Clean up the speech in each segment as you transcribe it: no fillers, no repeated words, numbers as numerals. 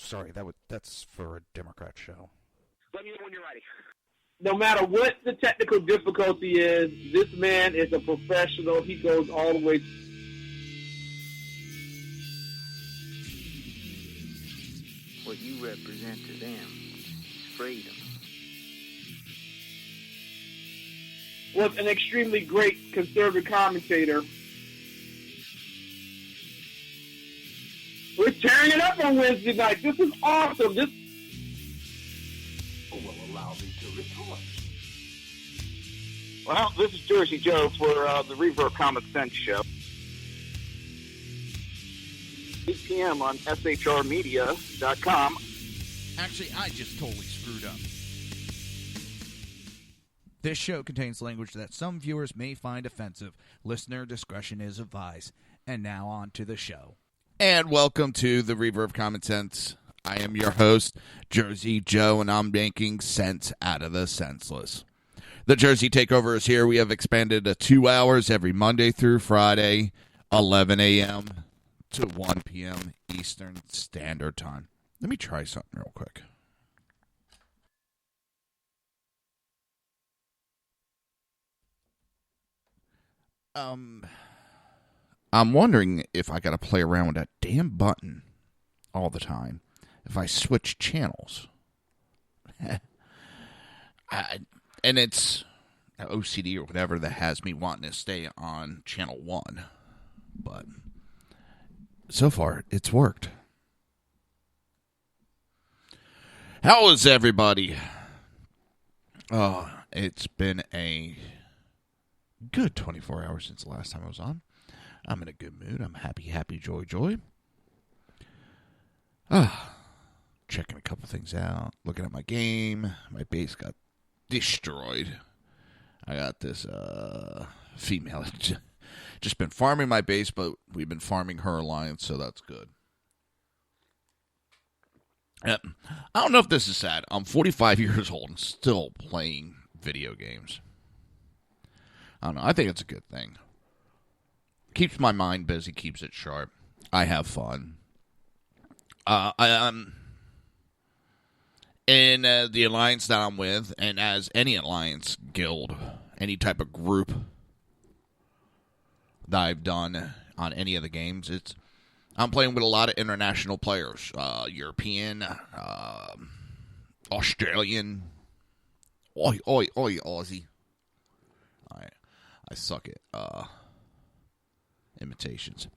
sorry, that's for a Democrat show. Let me know when you're ready. No matter what the technical difficulty is, this man is a professional. He goes all the way. What you represent to them is freedom. Was an extremely great conservative commentator. We're tearing it up on Wednesday night. This is awesome. This will allow me to retort. Well, this is Jersey Joe for the Reaver of Common Sense show. 8 p.m. on shrmedia.com. Actually, I just totally screwed up. This show contains language that some viewers may find offensive. Listener discretion is advised. And now on to the show. And welcome to the Reaver of Common Sense. I am your host, Jersey Joe, and I'm making sense out of the senseless. The Jersey Takeover is here. We have expanded to 2 hours every Monday through Friday, 11 a.m. to 1 p.m. Eastern Standard Time. Let me try something real quick. I'm wondering if I got to play around with that damn button all the time if I switch channels. And it's OCD or whatever that has me wanting to stay on channel 1. But so far, it's worked. How is everybody? It's been a good 24 hours since the last time I was on. I'm in a good mood. I'm happy, joy. Checking a couple things out. Looking at my game. My base got destroyed. I got this female. Just been farming my base, but we've been farming her alliance, so that's good. I don't know if this is sad. I'm 45 years old and still playing video games. I don't know. I think it's a good thing. Keeps my mind busy, keeps it sharp. I have fun. I'm in the alliance that I'm with, and as any alliance, guild, any type of group that I've done on any of the games, I'm playing with a lot of international players. European, Australian, Aussie. I suck at imitations.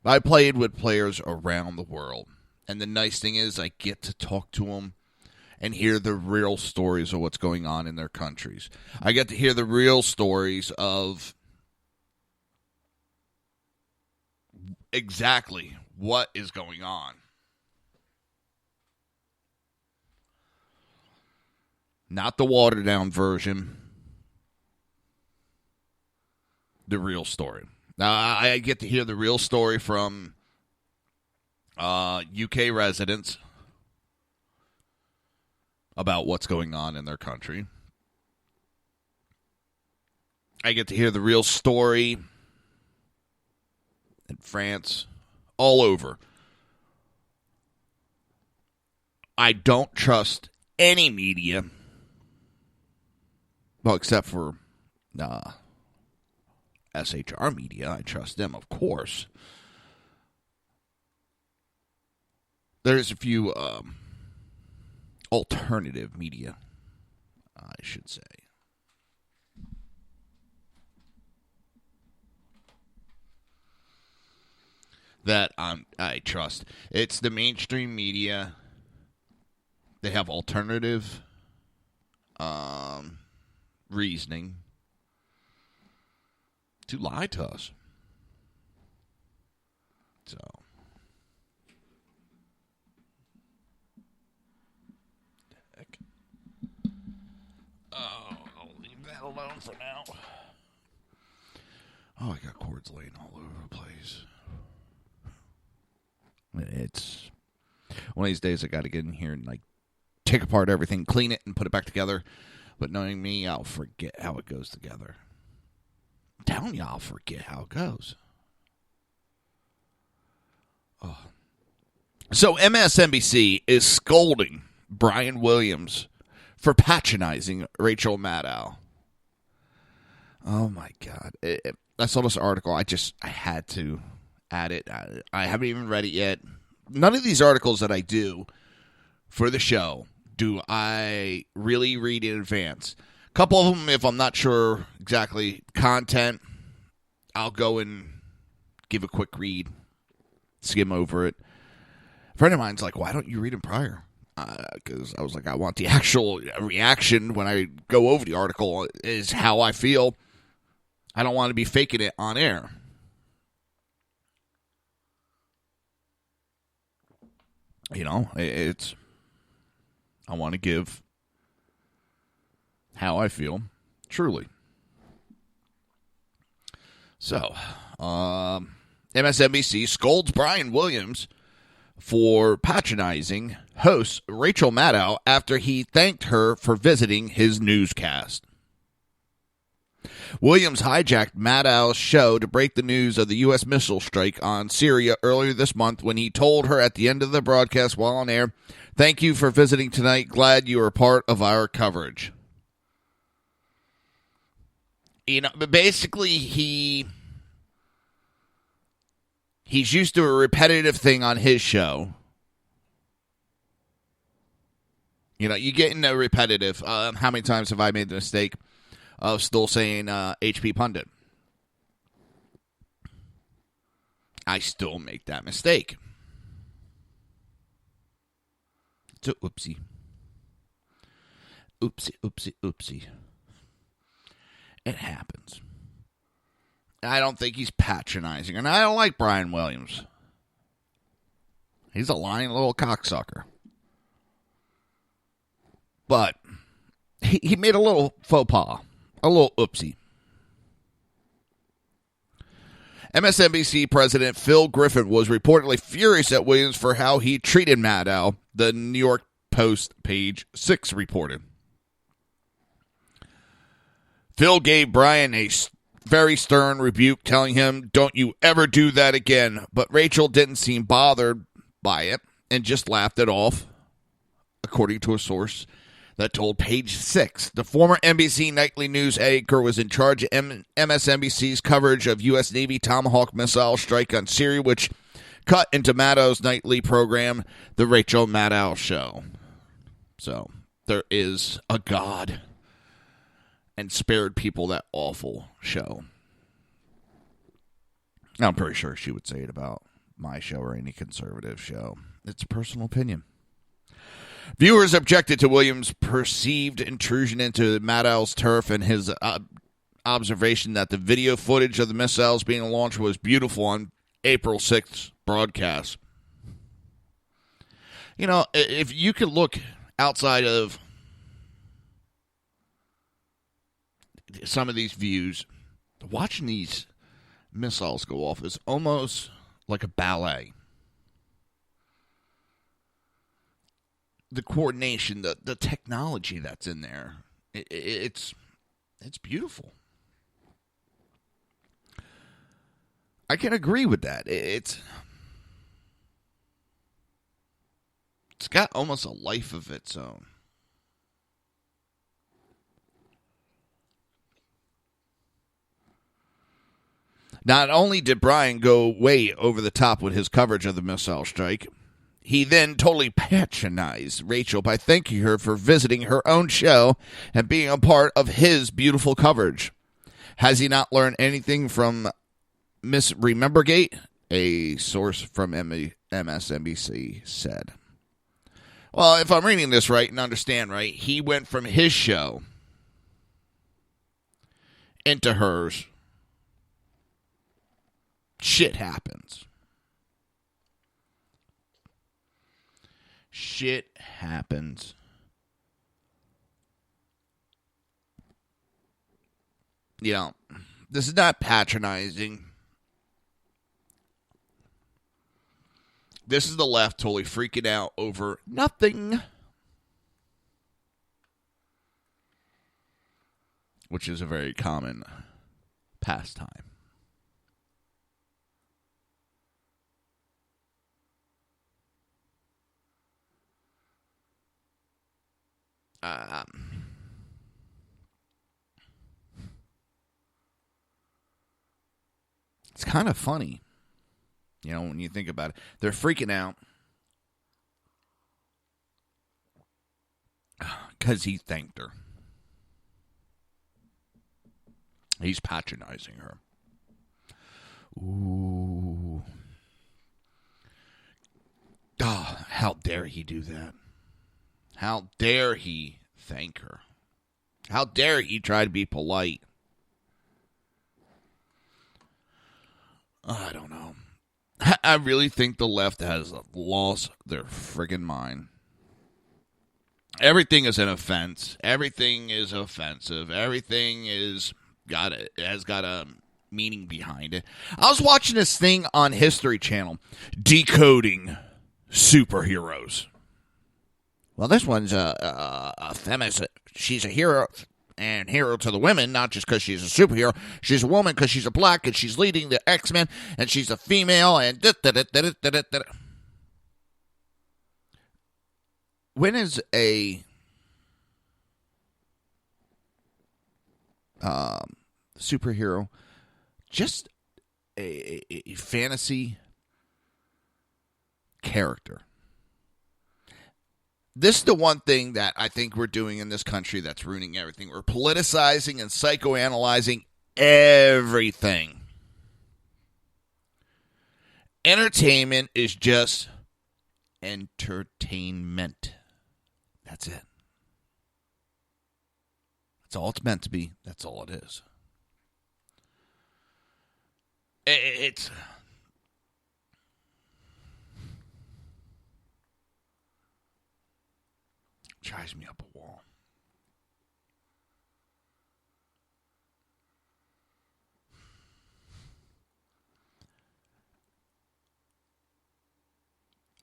But I played with players around the world. And the nice thing is I get to talk to them and hear the real stories of what's going on in their countries. I get to hear the real stories of exactly what is going on. Not the watered down version. The real story. Now, I get to hear the real story from UK residents about what's going on in their country. I get to hear the real story in France, all over. I don't trust any media, well, except for SHR media. I trust them, of course. There's a few alternative media, I should say. That I trust. It's the mainstream media. They have alternative reasoning to lie to us. So, heck. Oh, I'll leave that alone for now. Oh, I got cords laying all over the place. It's one of these days I got to get in here and take apart everything, clean it, and put it back together. But knowing me, I'll forget how it goes together. I'm telling you, I'll forget how it goes. Oh, So MSNBC is scolding Brian Williams for patronizing Rachel Maddow. Oh, my God. I saw this article. I had to add it. I haven't even read it yet. None of these articles that I do for the show do I really read in advance. A couple of them, if I'm not sure exactly content, I'll go and give a quick read, skim over it. A friend of mine's like, why don't you read them prior? Because I was like, I want the actual reaction when I go over the article is how I feel. I don't want to be faking it on air. You know, I want to give how I feel, truly. So, MSNBC scolds Brian Williams for patronizing host Rachel Maddow after he thanked her for visiting his newscast. Williams hijacked Maddow's show to break the news of the U.S. missile strike on Syria earlier this month when he told her at the end of the broadcast while on air, "Thank you for visiting tonight. Glad you are part of our coverage." You know, but basically he's used to a repetitive thing on his show. You know, you get into repetitive. How many times have I made the mistake of still saying HP Pundit? I still make that mistake. It's a oopsie. Oopsie, oopsie, oopsie. It happens. I don't think he's patronizing, and I don't like Brian Williams. He's a lying little cocksucker. But he made a little faux pas, a little oopsie. MSNBC President Phil Griffin was reportedly furious at Williams for how he treated Maddow, the New York Post page 6 reported. Phil gave Brian a very stern rebuke, telling him, "Don't you ever do that again." But Rachel didn't seem bothered by it and just laughed it off, according to a source that told Page 6. The former NBC nightly news anchor was in charge of MSNBC's coverage of U.S. Navy Tomahawk missile strike on Syria, which cut into Maddow's nightly program, The Rachel Maddow Show. So, there is a God and spared people that awful show. I'm pretty sure she would say it about my show or any conservative show. It's a personal opinion. Viewers objected to Williams' perceived intrusion into Maddow's turf and his observation that the video footage of the missiles being launched was beautiful on April 6th broadcast. You know, if you could look outside of some of these views, watching these missiles go off is almost like a ballet. The coordination, the technology that's in there, it's beautiful. I can agree with that. It's got almost a life of its own. Not only did Brian go way over the top with his coverage of the missile strike, he then totally patronized Rachel by thanking her for visiting her own show and being a part of his beautiful coverage. Has he not learned anything from Miss Remembergate? A source from MSNBC said. Well, if I'm reading this right and understand right, he went from his show into hers. Shit happens. Shit happens. You know, this is not patronizing. This is the left totally freaking out over nothing. Which is a very common pastime. It's kind of funny, when you think about it. They're freaking out because he thanked her. He's patronizing her. Ooh. Oh, how dare he do that? How dare he thank her? How dare he try to be polite? I don't know. I really think the left has lost their friggin' mind. Everything is an offense. Everything is offensive. Everything has got a meaning behind it. I was watching this thing on History Channel, decoding superheroes. Well, this one's a feminist. She's a hero and hero to the women, not just because she's a superhero. She's a woman because she's a black and she's leading the X-Men and she's a female and When is a superhero just a fantasy character? This is the one thing that I think we're doing in this country that's ruining everything. We're politicizing and psychoanalyzing everything. Entertainment is just entertainment. That's it. That's all it's meant to be. That's all it is. It drives me up a wall.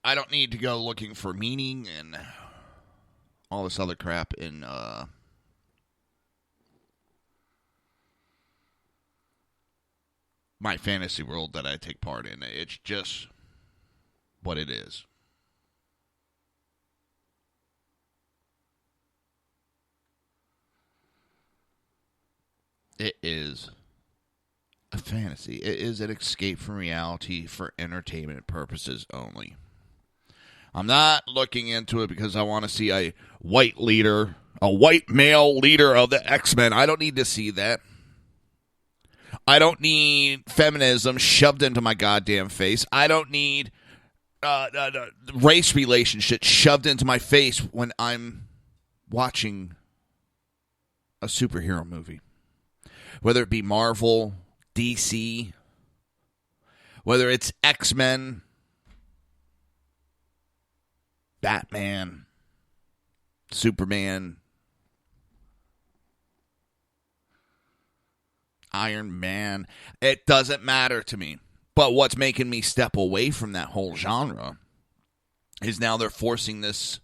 I don't need to go looking for meaning and all this other crap in my fantasy world that I take part in. It's just what it is. It is a fantasy. It is an escape from reality for entertainment purposes only. I'm not looking into it because I want to see a white leader, a white male leader of the X-Men. I don't need to see that. I don't need feminism shoved into my goddamn face. I don't need race relationships shoved into my face when I'm watching a superhero movie. Whether it be Marvel, DC, whether it's X-Men, Batman, Superman, Iron Man, it doesn't matter to me. But what's making me step away from that whole genre is now they're forcing these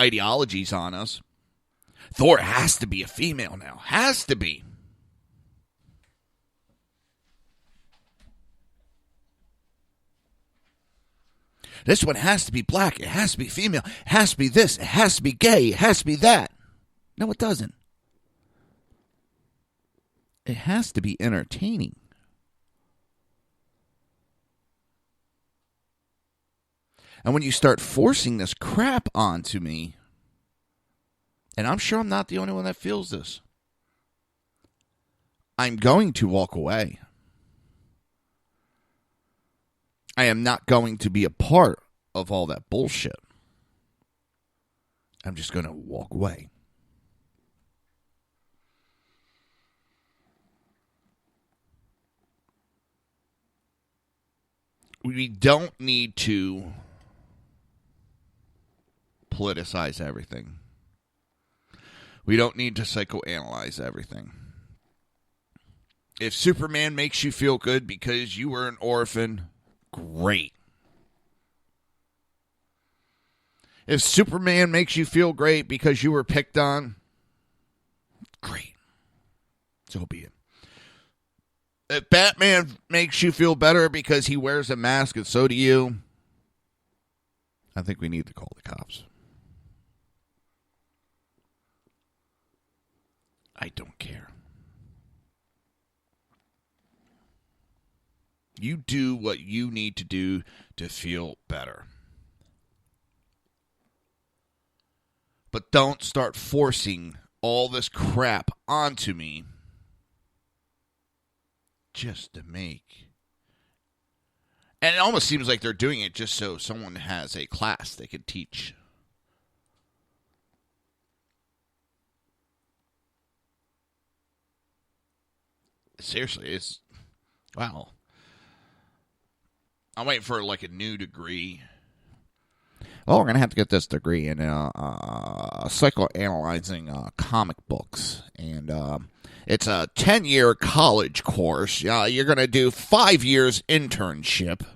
ideologies on us. Thor has to be a female now. Has to be. This one has to be black. It has to be female. It has to be this. It has to be gay. It has to be that. No, it doesn't. It has to be entertaining. And when you start forcing this crap onto me, and I'm sure I'm not the only one that feels this, I'm going to walk away. I am not going to be a part of all that bullshit. I'm just going to walk away. We don't need to politicize everything. We don't need to psychoanalyze everything. If Superman makes you feel good because you were an orphan, great. If Superman makes you feel great because you were picked on, great. So be it. If Batman makes you feel better because he wears a mask and so do you, I think we need to call the cops. I don't care. You do what you need to do to feel better. But don't start forcing all this crap onto me just to make. And it almost seems like they're doing it just so someone has a class they could teach. Seriously, it's... Wow. I'm waiting for like a new degree. Oh, we're going to have to get this degree in psychoanalyzing comic books. And it's a 10-year college course. You're going to do 5 years internship.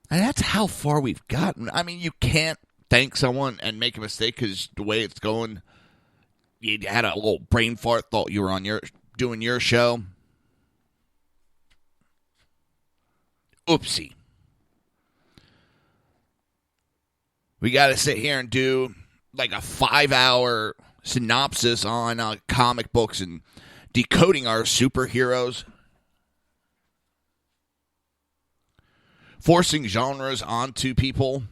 And that's how far we've gotten. I mean, you can't thank someone and make a mistake because the way it's going, you had a little brain fart, thought you were on doing your show. Oopsie. We got to sit here and do like a 5-hour synopsis on comic books and decoding our superheroes. Forcing genres onto people.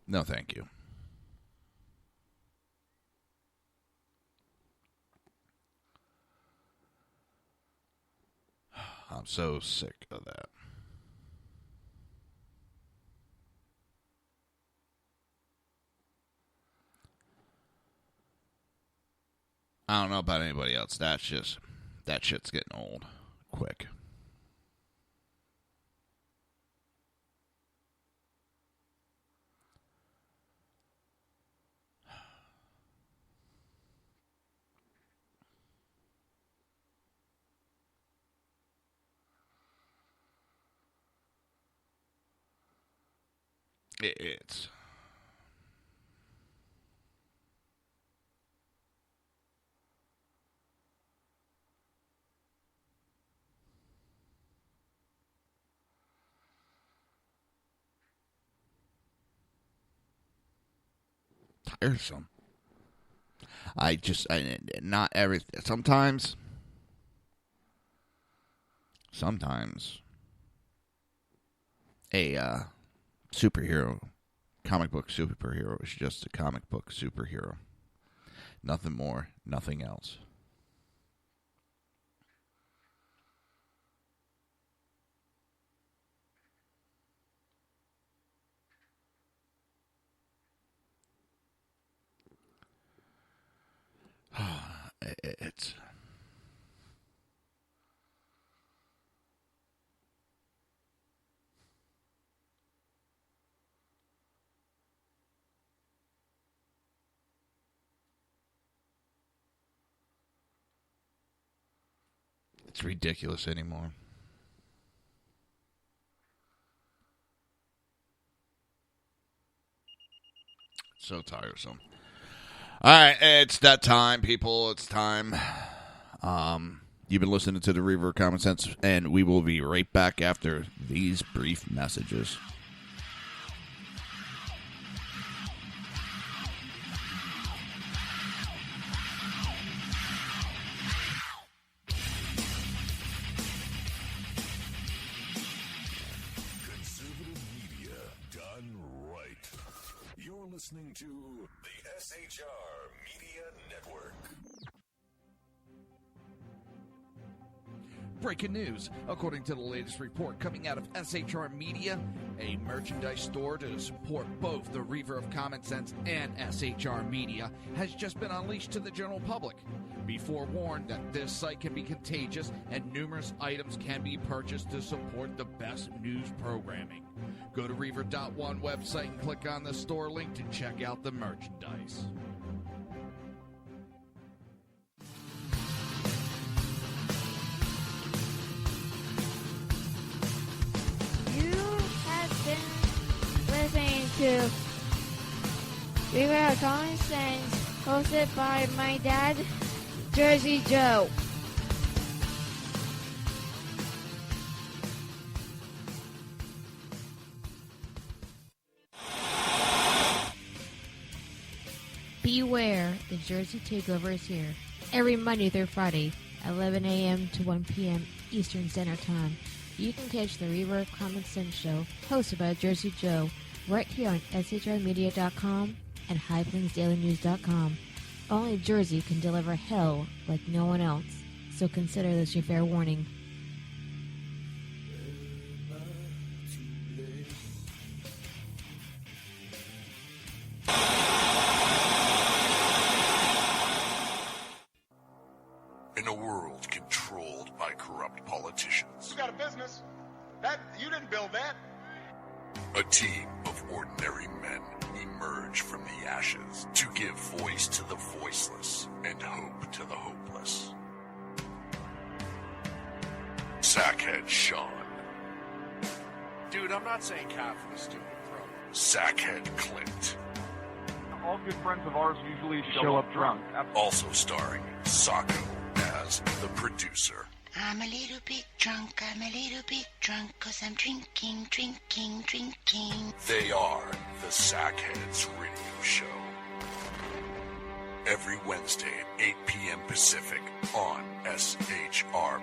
No, thank you. I'm so sick of that. I don't know about anybody else. That shit's getting old quick. It's tiresome. Not everything. Sometimes a superhero, comic book superhero is just a comic book superhero. Nothing more, nothing else. It's ridiculous anymore. So tiresome. All right, it's that time, people. It's time. You've been listening to the Reaver of Common Sense, and we will be right back after these brief messages. Listening to the SHR Media Network. Breaking news. According to the latest report coming out of SHR Media, a merchandise store to support both the Reaver of Common Sense and SHR Media has just been unleashed to the general public. Be forewarned that this site can be contagious and numerous items can be purchased to support the best news programming. Go to Reaver.one website and click on the store link to check out the merchandise. You have been listening to Reaver of Common Sense hosted by my dad, Jersey Joe. Beware, the Jersey Takeover is here. Every Monday through Friday, 11 a.m. to 1 p.m. Eastern Standard Time. You can catch the Reaver of Common Sense show, hosted by Jersey Joe, right here on shrmedia.com and highplainsdailynews.com. Only Jersey can deliver hell like no one else, so consider this your fair warning. In a world controlled by corrupt politicians, You got a business. That you didn't build that. a team of ordinary men emerge from the ashes to give voice to the voiceless and hope to the hopeless. Sackhead Sean. Dude, I'm not saying cat for the stupid, bro. Sackhead Clint. All good friends of ours usually show up drunk. Also starring Sacco as the producer. I'm a little bit drunk, 'cause I'm drinking. They are the Sackheads Radio Show. Every Wednesday at 8 p.m. Pacific on shrmedia.com.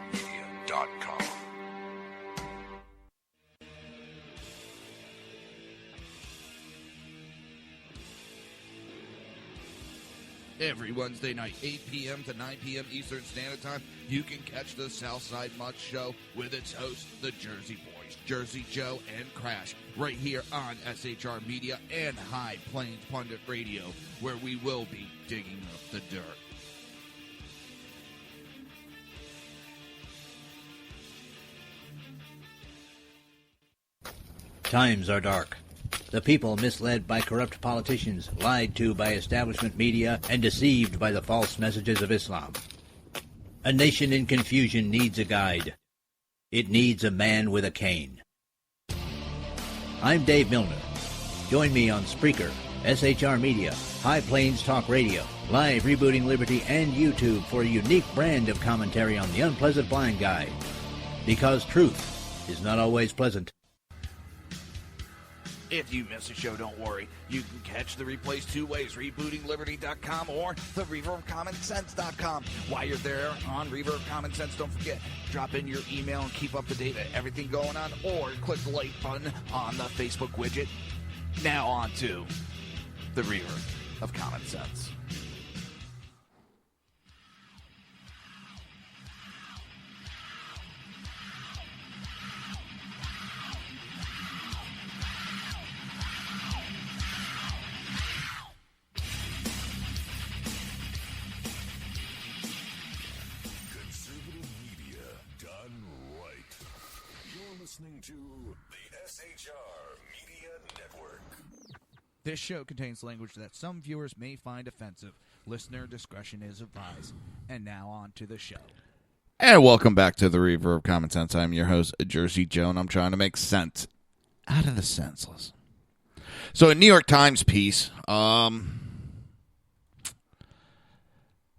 Every Wednesday night, 8 p.m. to 9 p.m. Eastern Standard Time, you can catch the Southside Mutt Show with its hosts, the Jersey Boys, Jersey Joe and Crash, right here on SHR Media and High Plains Pundit Radio, where we will be digging up the dirt. Times are dark. The people misled by corrupt politicians, lied to by establishment media, and deceived by the false messages of Islam. A nation in confusion needs a guide. It needs a man with a cane. I'm Dave Milner. Join me on Spreaker, SHR Media, High Plains Talk Radio, Live Rebooting Liberty, and YouTube for a unique brand of commentary on the unpleasant blind guide. Because truth is not always pleasant. If you miss a show, don't worry. You can catch the replays two ways, rebootingliberty.com or the reaverofcommonsense.com. While you're there on Reaver of Common Sense, don't forget, drop in your email and keep up to date with everything going on, or click the like button on the Facebook widget. Now on to the Reaver of Common Sense. Listening to the SHR Media Network. This show contains language that some viewers may find offensive. Listener discretion is advised. And now on to the show. And welcome back to the Reaver of Common Sense. I'm your host, Jersey Joe, and I'm trying to make sense out of the senseless. So, a New York Times piece, the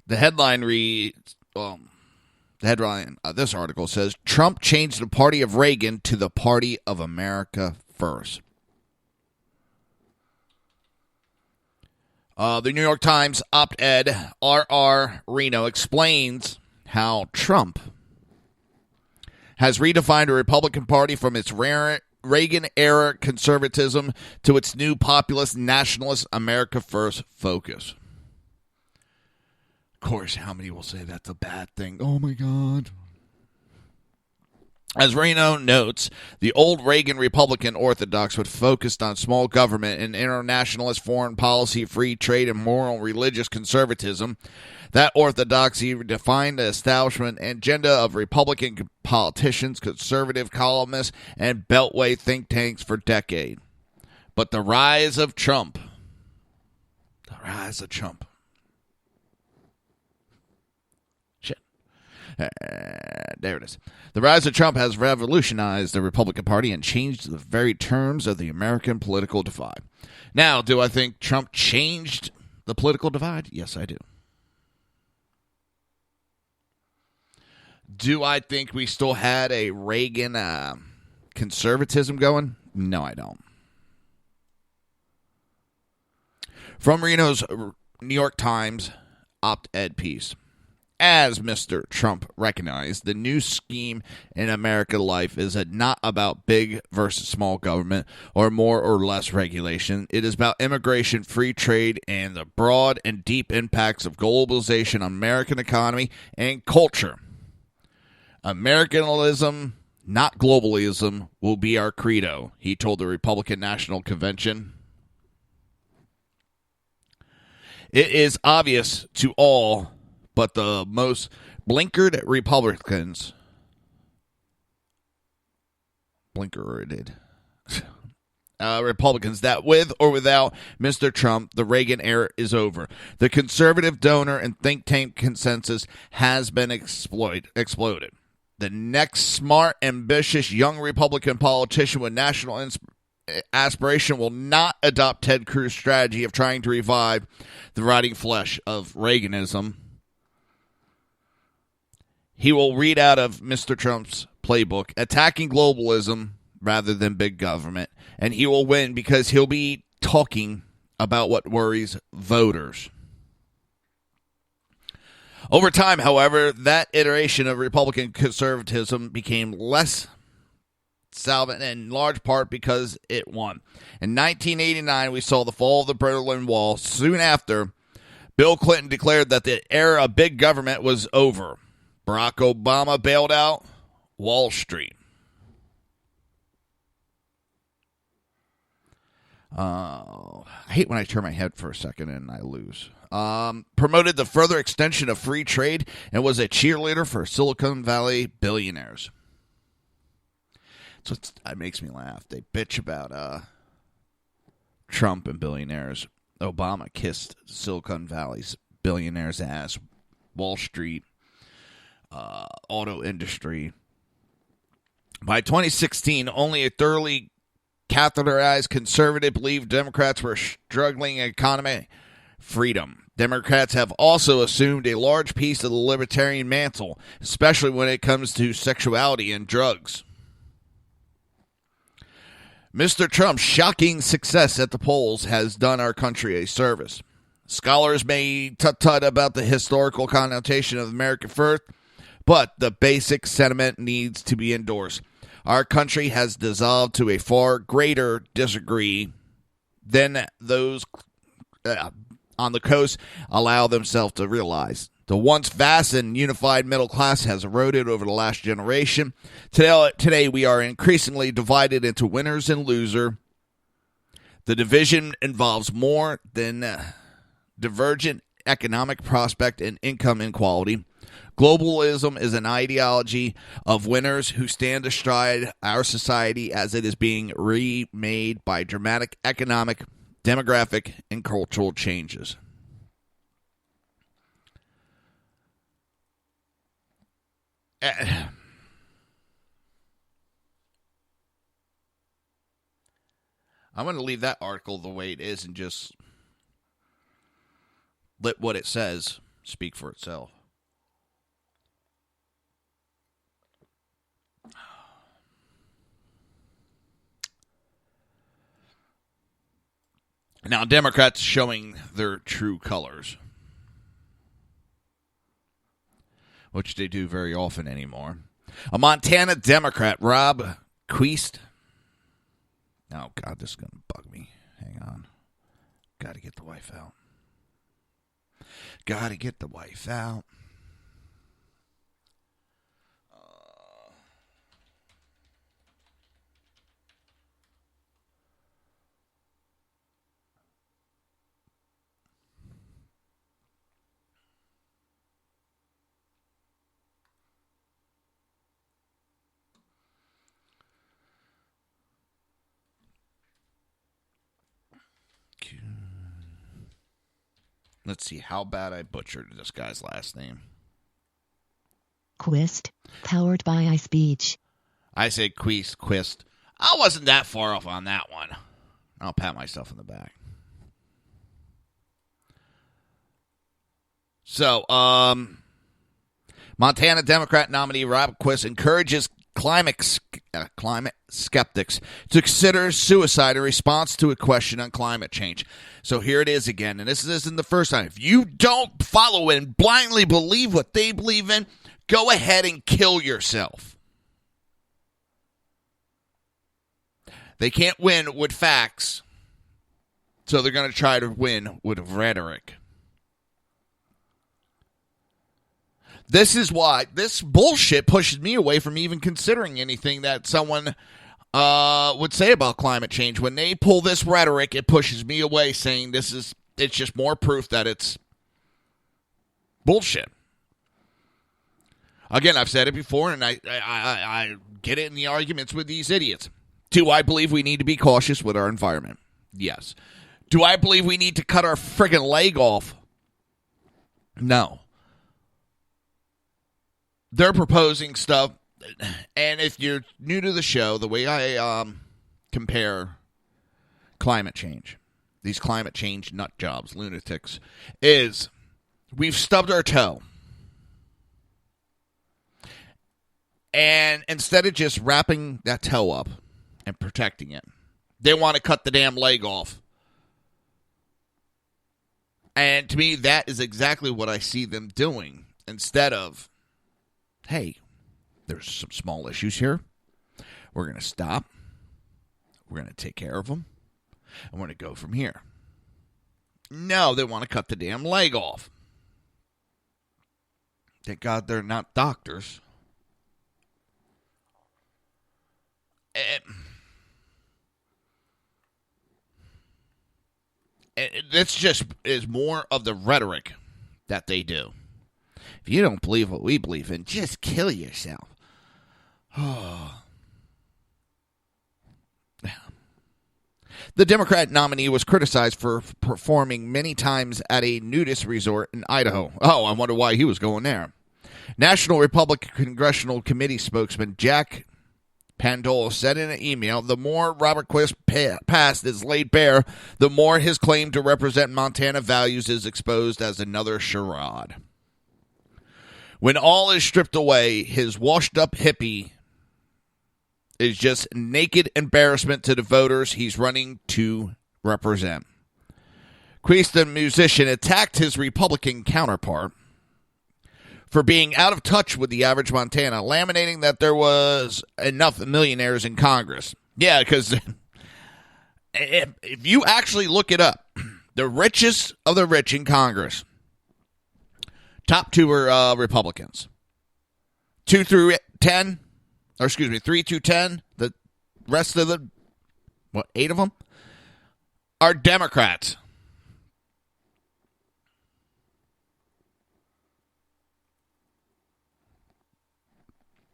headline reads, the headline of this article says, Trump changed the party of Reagan to the party of America first. The New York Times op-ed R.R. Reno explains how Trump has redefined the Republican Party from its Reagan-era conservatism to its new populist, nationalist, America first focus. Of course, how many will say that's a bad thing? Oh, my God. As Reno notes, the old Reagan Republican orthodox would focus on small government and internationalist foreign policy, free trade, and moral religious conservatism. That orthodoxy defined the establishment agenda of Republican politicians, conservative columnists, and Beltway think tanks for decades. But the rise of Trump. There it is. The rise of Trump has revolutionized the Republican Party and changed the very terms of the American political divide. Now, do I think Trump changed the political divide? Yes, I do. Do I think we still had a Reagan conservatism going? No, I don't. From Reno's New York Times op-ed piece. As Mr. Trump recognized, the new scheme in American life is not about big versus small government or more or less regulation. It is about immigration, free trade, and the broad and deep impacts of globalization on American economy and culture. Americanism, not globalism, will be our credo, he told the Republican National Convention. It is obvious to all but the most blinkered Republicans, Republicans, that with or without Mr. Trump, the Reagan era is over. The conservative donor and think tank consensus has been exploded. The next smart, ambitious, young Republican politician with national aspiration will not adopt Ted Cruz's strategy of trying to revive the rotting flesh of Reaganism. He will read out of Mr. Trump's playbook, attacking globalism rather than big government, and he will win because he'll be talking about what worries voters. Over time, however, that iteration of Republican conservatism became less salvant in large part because it won. In 1989, we saw the fall of the Berlin Wall. Soon after, Bill Clinton declared that the era of big government was over. Barack Obama bailed out Wall Street. I hate when I turn my head for a second and I lose. Promoted the further extension of free trade and was a cheerleader for Silicon Valley billionaires. So it makes me laugh. They bitch about Trump and billionaires. Obama kissed Silicon Valley's billionaires' ass. Wall Street, auto industry. By 2016, only a thoroughly catheterized conservative believed Democrats were struggling economic freedom. Democrats have also assumed a large piece of the libertarian mantle, especially when it comes to sexuality and drugs. Mr. Trump's shocking success at the polls has done our country a service. Scholars may tut-tut about the historical connotation of American first, but the basic sentiment needs to be endorsed. Our country has dissolved to a far greater degree than those on the coast allow themselves to realize. The once vast and unified middle class has eroded over the last generation. Today we are increasingly divided into winners and losers. The division involves more than divergent economic prospect and income inequality. Globalism is an ideology of winners who stand astride our society as it is being remade by dramatic economic, demographic, and cultural changes. I'm going to leave that article the way it is and just let what it says speak for itself. Now, Democrats showing their true colors, which they do very often anymore. A Montana Democrat, Rob Queist. Oh, God, this is going to bug me. Hang on. Got to get the wife out. Got to get the wife out. Let's see how bad I butchered this guy's last name. Quist, powered by iSpeech. I say Quist. I wasn't that far off on that one. I'll pat myself in the back. So, Montana Democrat nominee Rob Quist encourages climate skeptics to consider suicide in response to a question on climate change. So here it is again, and this isn't the first time. If you don't follow and blindly believe what they believe in, go ahead and kill yourself. They can't win with facts, so they're going to try to win with rhetoric. This is why this bullshit pushes me away from even considering anything that someone would say about climate change. When they pull this rhetoric, it pushes me away, saying it's just more proof that it's bullshit. Again, I've said it before, and I get it in the arguments with these idiots. Do I believe we need to be cautious with our environment? Yes. Do I believe we need to cut our friggin' leg off? No. They're proposing stuff, and if you're new to the show, the way I compare climate change, these climate change nut jobs, lunatics, is we've stubbed our toe. And instead of just wrapping that toe up and protecting it, they want to cut the damn leg off. And to me, that is exactly what I see them doing. Instead of, hey, there's some small issues here. We're going to stop. We're going to take care of them. And we're going to go from here. No, they want to cut the damn leg off. Thank God they're not doctors. This just is more of the rhetoric that they do. If you don't believe what we believe in, just kill yourself. The Democrat nominee was criticized for performing many times at a nudist resort in Idaho. Oh, I wonder why he was going there. National Republican Congressional Committee spokesman Jack Pandol said in an email, the more Robert Quist's past is laid bare, the more his claim to represent Montana values is exposed as another charade. When all is stripped away, his washed-up hippie is just naked embarrassment to the voters he's running to represent. Quist, the musician, attacked his Republican counterpart for being out of touch with the average Montana, laminating that there was enough millionaires in Congress. Yeah, because if you actually look it up, the richest of the rich in Congress, top two are Republicans. 3 through 10. The rest of the, 8 of them are Democrats.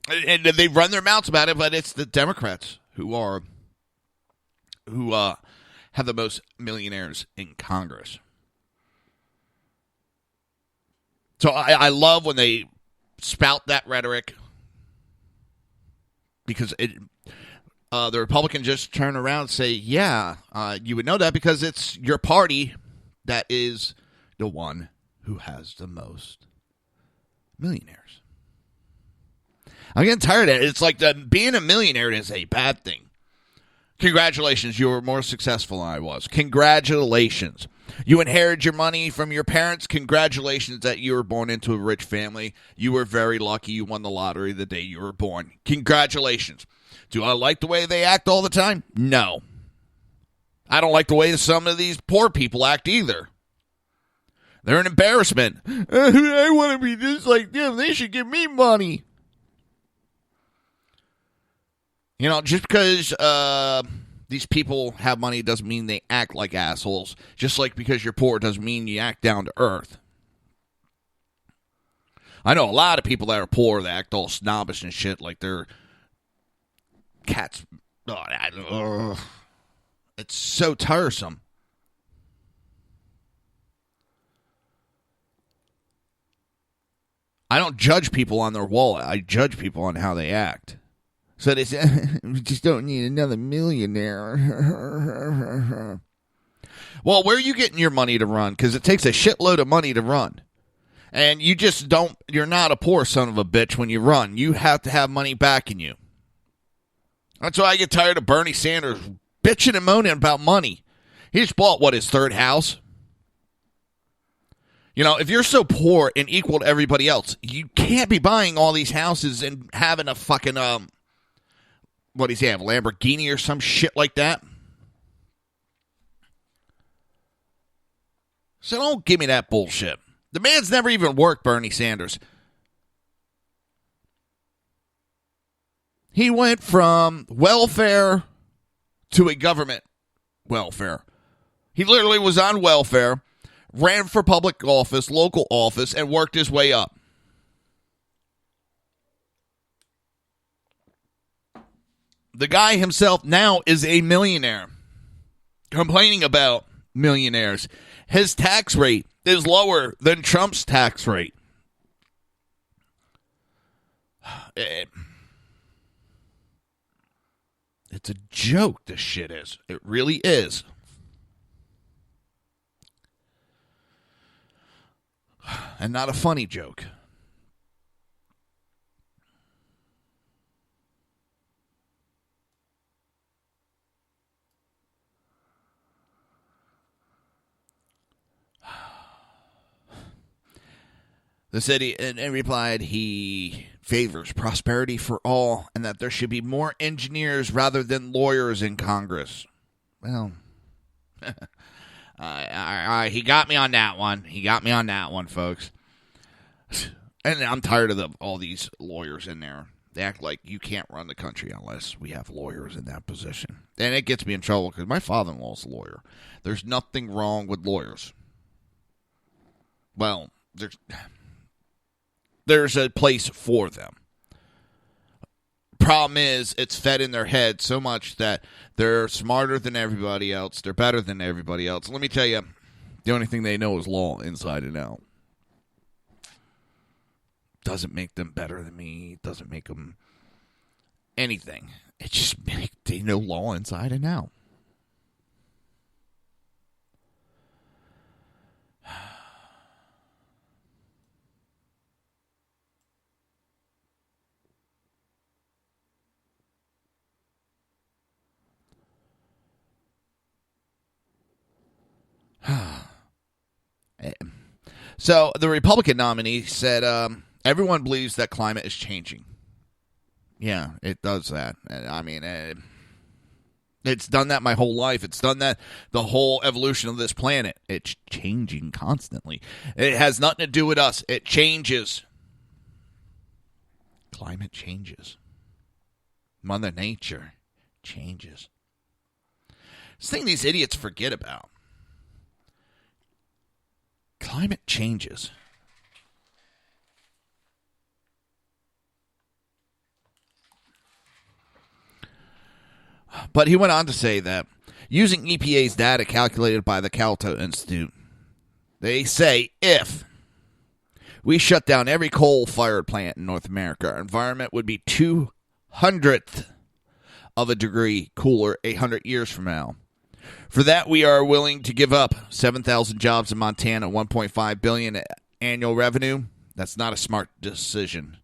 And they run their mouths about it, but it's the Democrats who have the most millionaires in Congress. So I love when they spout that rhetoric, because the Republicans just turn around and say, yeah, you would know that because it's your party that is the one who has the most millionaires. I'm getting tired of it. It's like being a millionaire is a bad thing. Congratulations, you were more successful than I was. Congratulations. You inherited your money from your parents. Congratulations that you were born into a rich family. You were very lucky you won the lottery the day you were born. Congratulations. Do I like the way they act all the time? No. I don't like the way some of these poor people act either. They're an embarrassment. I want to be just like them. They should give me money. You know, just because these people have money doesn't mean they act like assholes. Just like because you're poor doesn't mean you act down to earth. I know a lot of people that are poor that act all snobbish and shit like they're cats. It's so tiresome. I don't judge people on their wallet. I judge people on how they act. So they say, we just don't need another millionaire. Well, where are you getting your money to run? Because it takes a shitload of money to run. And you just don't, you're not a poor son of a bitch when you run. You have to have money backing you. That's why I get tired of Bernie Sanders bitching and moaning about money. He just bought, his third house? You know, if you're so poor and equal to everybody else, you can't be buying all these houses and having a fucking, what does he have, a Lamborghini or some shit like that? So don't give me that bullshit. The man's never even worked, Bernie Sanders. He went from welfare to a government welfare. He literally was on welfare, ran for public office, local office, and worked his way up. The guy himself now is a millionaire, complaining about millionaires. His tax rate is lower than Trump's tax rate. It's a joke, this shit is. It really is. And not a funny joke. The city replied he favors prosperity for all and that there should be more engineers rather than lawyers in Congress. Well, he got me on that one. He got me on that one, folks. And I'm tired of all these lawyers in there. They act like you can't run the country unless we have lawyers in that position. And it gets me in trouble because my father-in-law's a lawyer. There's nothing wrong with lawyers. Well, there's a place for them. Problem is, it's fed in their head so much that they're smarter than everybody else. They're better than everybody else. Let me tell you, the only thing they know is law inside and out. Doesn't make them better than me. Doesn't make them anything. It just they know law inside and out. So the Republican nominee said everyone believes that climate is changing. Yeah, it does that. I mean, it's done that my whole life. It's done that the whole evolution of this planet. It's changing constantly. It has nothing to do with us. It changes. Climate changes. Mother Nature changes. This thing these idiots forget about. Climate changes. But he went on to say that using EPA's data calculated by the Calto Institute, they say if we shut down every coal-fired plant in North America, our environment would be 200th of a degree cooler 800 years from now. For that, we are willing to give up 7,000 jobs in Montana, $1.5 billion annual revenue. That's not a smart decision.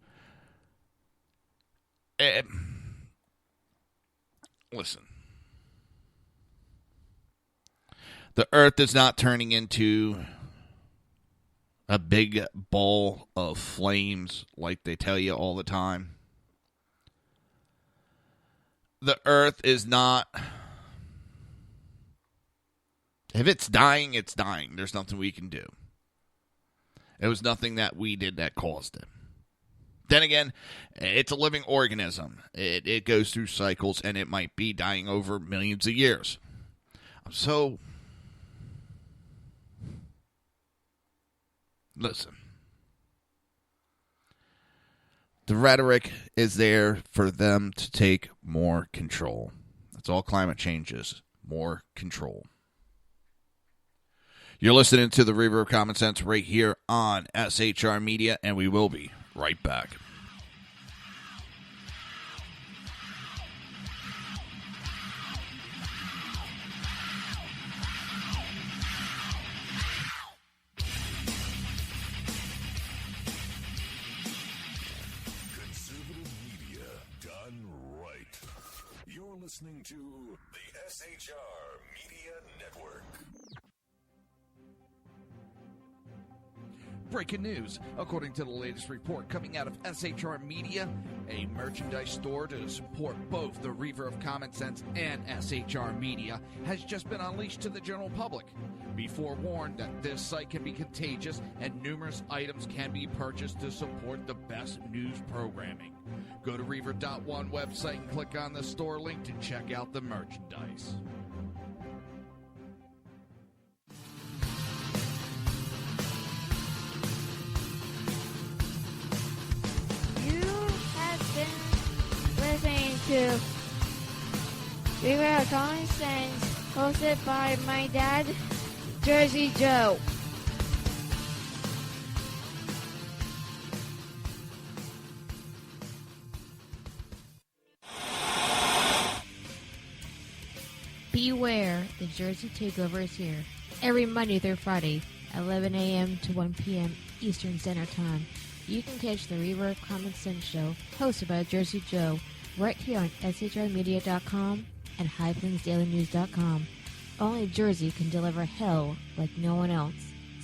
Listen. The earth is not turning into a big ball of flames like they tell you all the time. The earth is not... If it's dying, it's dying. There's nothing we can do. It was nothing that we did that caused it. Then again, it's a living organism. It goes through cycles, and it might be dying over millions of years. So, listen. The rhetoric is there for them to take more control. That's all climate change is. More control. You're listening to the Reaver of Common Sense right here on SHR Media, and we will be right back. listening to the SHR Media Network. Breaking news. According to the latest report coming out of SHR Media, a merchandise store to support both the Reaver of Common Sense and SHR Media has just been unleashed to the general public. Be forewarned that this site can be contagious and numerous items can be purchased to support the best news programming. Go to Reaver.one website and click on the store link to check out the merchandise. Listening to Reaver of Common Sense, hosted by my dad, Jersey Joe. Beware, the Jersey Takeover is here. Every Monday through Friday, 11 a.m. to 1 p.m. Eastern Standard Time. You can catch the Reaver of Common Sense show, hosted by Jersey Joe, right here on shrmedia.com and highplainsdailynews.com. Only Jersey can deliver hell like no one else,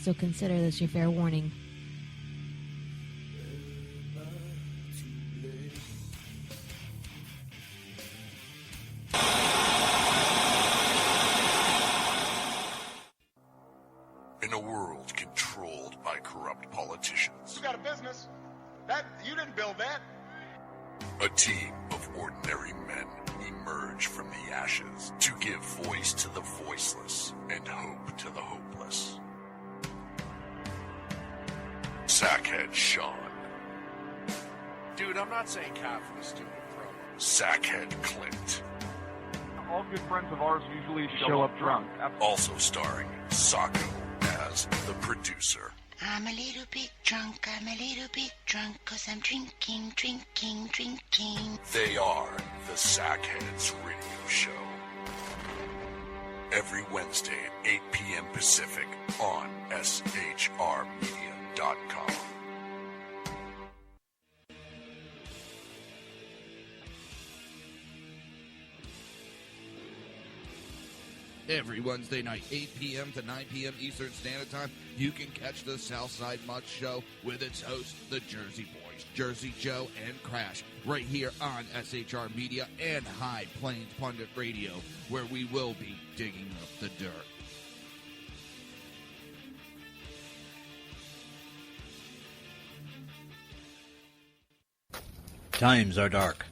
so consider this your fair warning. In a world controlled by corrupt politicians, You got a business. That you didn't build that. a team of ordinary men emerge from the ashes to give voice to the voiceless and hope to the hopeless. Sackhead Sean, Dude, I'm not saying cop for the stupid program. Sackhead Clint, All good friends of ours usually show up drunk. also starring Sacco as the producer. I'm a little bit drunk, 'cause I'm drinking. They are the Sackheads Radio Show. Every Wednesday at 8 p.m. Pacific on shrmedia.com. Every Wednesday night, 8 p.m. to 9 p.m. Eastern Standard Time, you can catch the Southside Mutt Show with its hosts, the Jersey Boys, Jersey Joe and Crash, right here on SHR Media and High Plains Pundit Radio, where we will be digging up the dirt. Times are dark.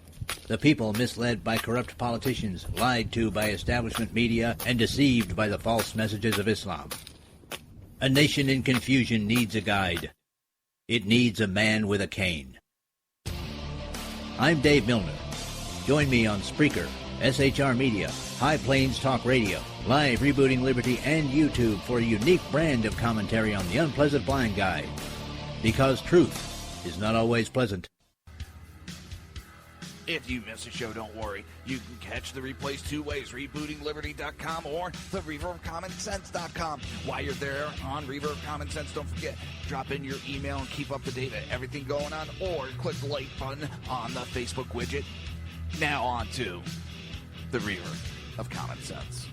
The people misled by corrupt politicians, lied to by establishment media, and deceived by the false messages of Islam. A nation in confusion needs a guide. It needs a man with a cane. I'm Dave Milner. Join me on Spreaker, SHR Media, High Plains Talk Radio, Live Rebooting Liberty, and YouTube for a unique brand of commentary on the unpleasant blind guide. Because truth is not always pleasant. If you miss a show, don't worry. You can catch the replays two ways, rebootingliberty.com or the reverofcommonsense.com. While you're there on Reaver of Common Sense, don't forget, drop in your email and keep up to date with everything going on, or click the like button on the Facebook widget. Now on to the Reaver of Common Sense.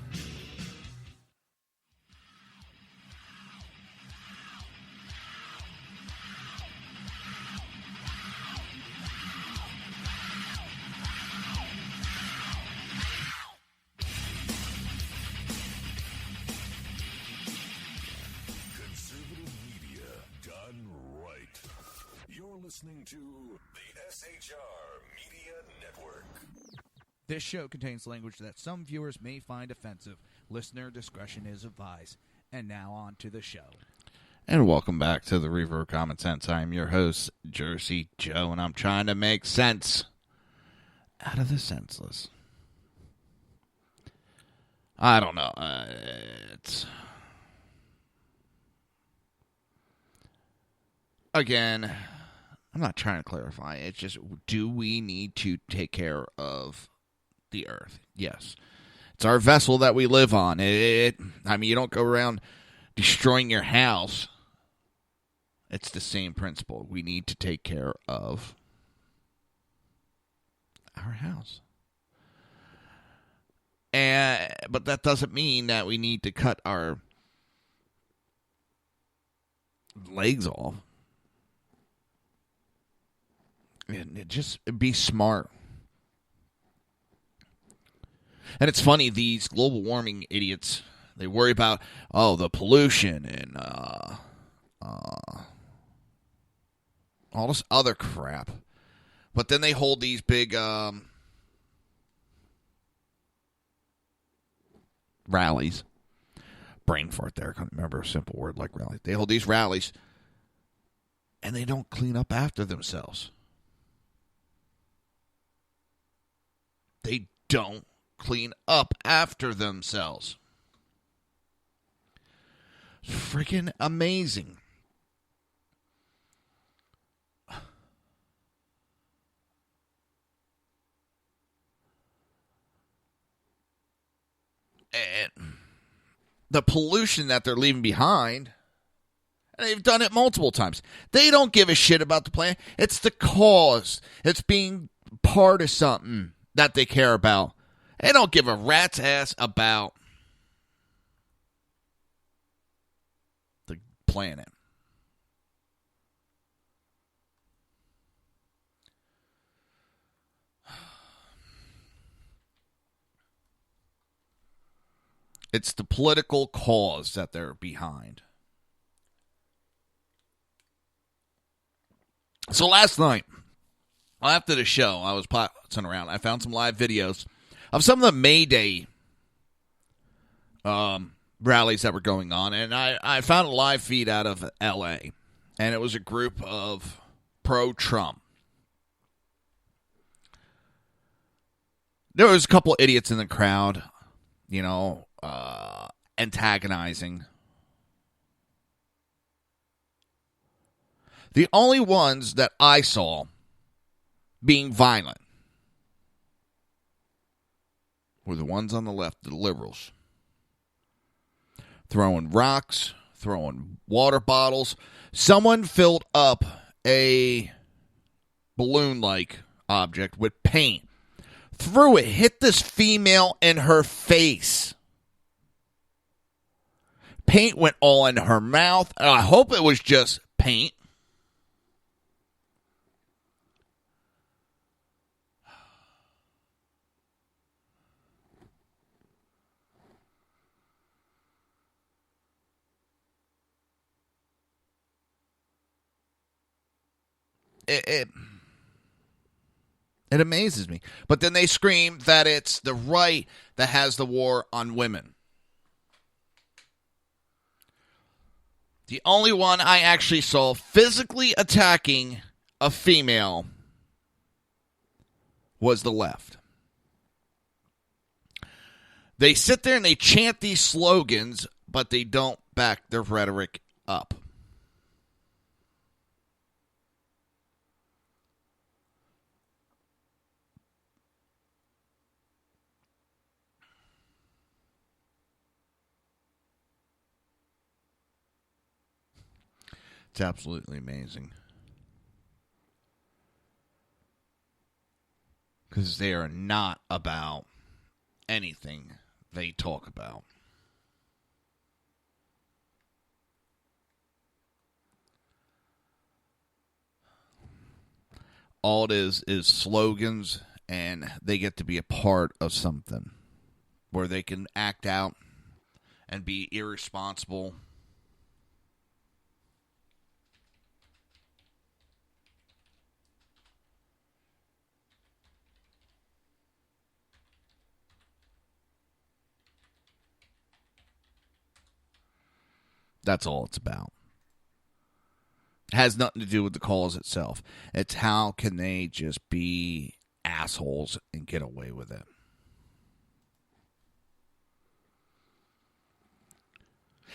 Listening to the SHR Media Network. This show contains language that some viewers may find offensive. Listener discretion is advised. And now on to the show. And welcome back to the Reaver of Common Sense. I'm your host, Jersey Joe, and I'm trying to make sense out of the senseless. I don't know. It's... Again... I'm not trying to clarify. It's just, do we need to take care of the earth? Yes. It's our vessel that we live on. I mean, you don't go around destroying your house. It's the same principle. We need to take care of our house. But that doesn't mean that we need to cut our legs off. And just be smart. And it's funny, these global warming idiots, they worry about, the pollution and all this other crap. But then they hold these big rallies. Brain fart there. I can't remember a simple word like rally. They hold these rallies, and they don't clean up after themselves. They don't clean up after themselves. Freaking amazing. And the pollution that they're leaving behind, and they've done it multiple times. They don't give a shit about the planet. It's the cause. It's being part of something that they care about. They don't give a rat's ass about the planet. It's the political cause that they're behind. So last night, after the show, I was putzing around. I found some live videos of some of the May Day rallies that were going on. And I found a live feed out of L.A. And it was a group of pro-Trump. There was a couple idiots in the crowd, antagonizing. The only ones that I saw being violent were the ones on the left, the liberals. Throwing rocks, throwing water bottles. Someone filled up a balloon-like object with paint. Threw it, hit this female in her face. Paint went all in her mouth. I hope it was just paint. It amazes me. But then they scream that it's the right that has the war on women. The only one I actually saw physically attacking a female was the left. They sit there and they chant these slogans, but they don't back their rhetoric up. It's absolutely amazing. Because they are not about anything they talk about. All it is slogans, and they get to be a part of something where they can act out and be irresponsible. That's all it's about. It has nothing to do with the cause itself. It's how can they just be assholes and get away with it.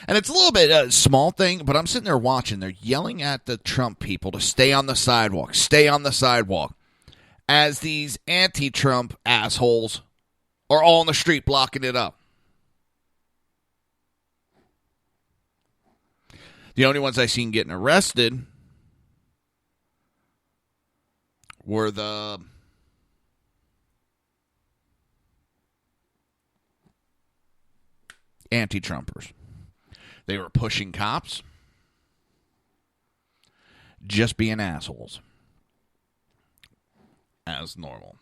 And it's a little bit a small thing, but I'm sitting there watching. They're yelling at the Trump people to stay on the sidewalk, stay on the sidewalk, as these anti-Trump assholes are all on the street blocking it up. The only ones I seen getting arrested were the anti-Trumpers. They were pushing cops, just being assholes, as normal.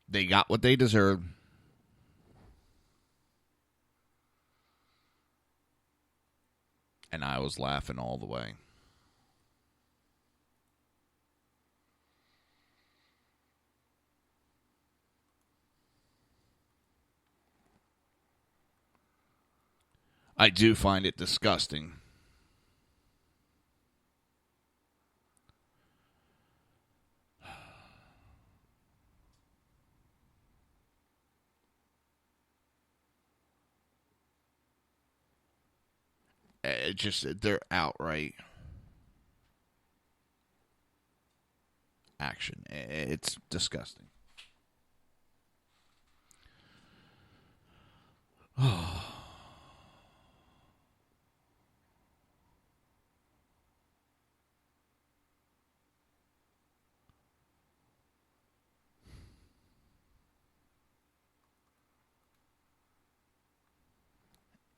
They got what they deserved. And I was laughing all the way. I do find it disgusting. It just, they're outright action. It's disgusting. Oh.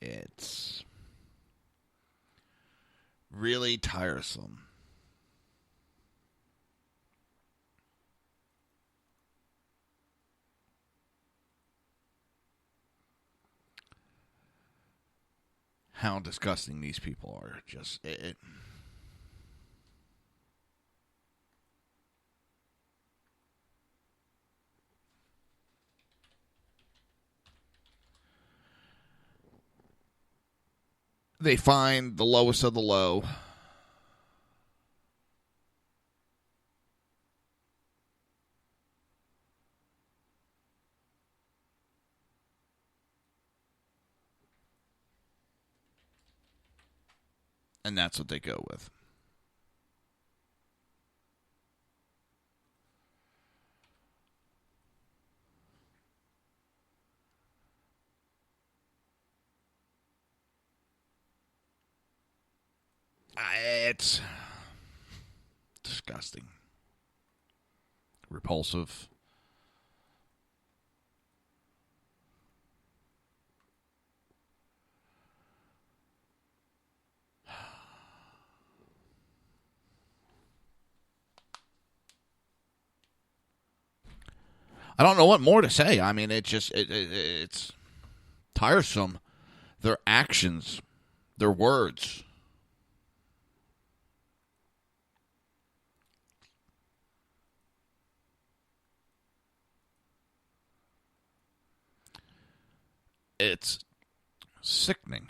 It's really tiresome. How disgusting these people are. Just it. They find the lowest of the low. And that's what they go with. It's disgusting. Repulsive. I don't know what more to say. I mean, it's tiresome. Their actions, their words. It's sickening.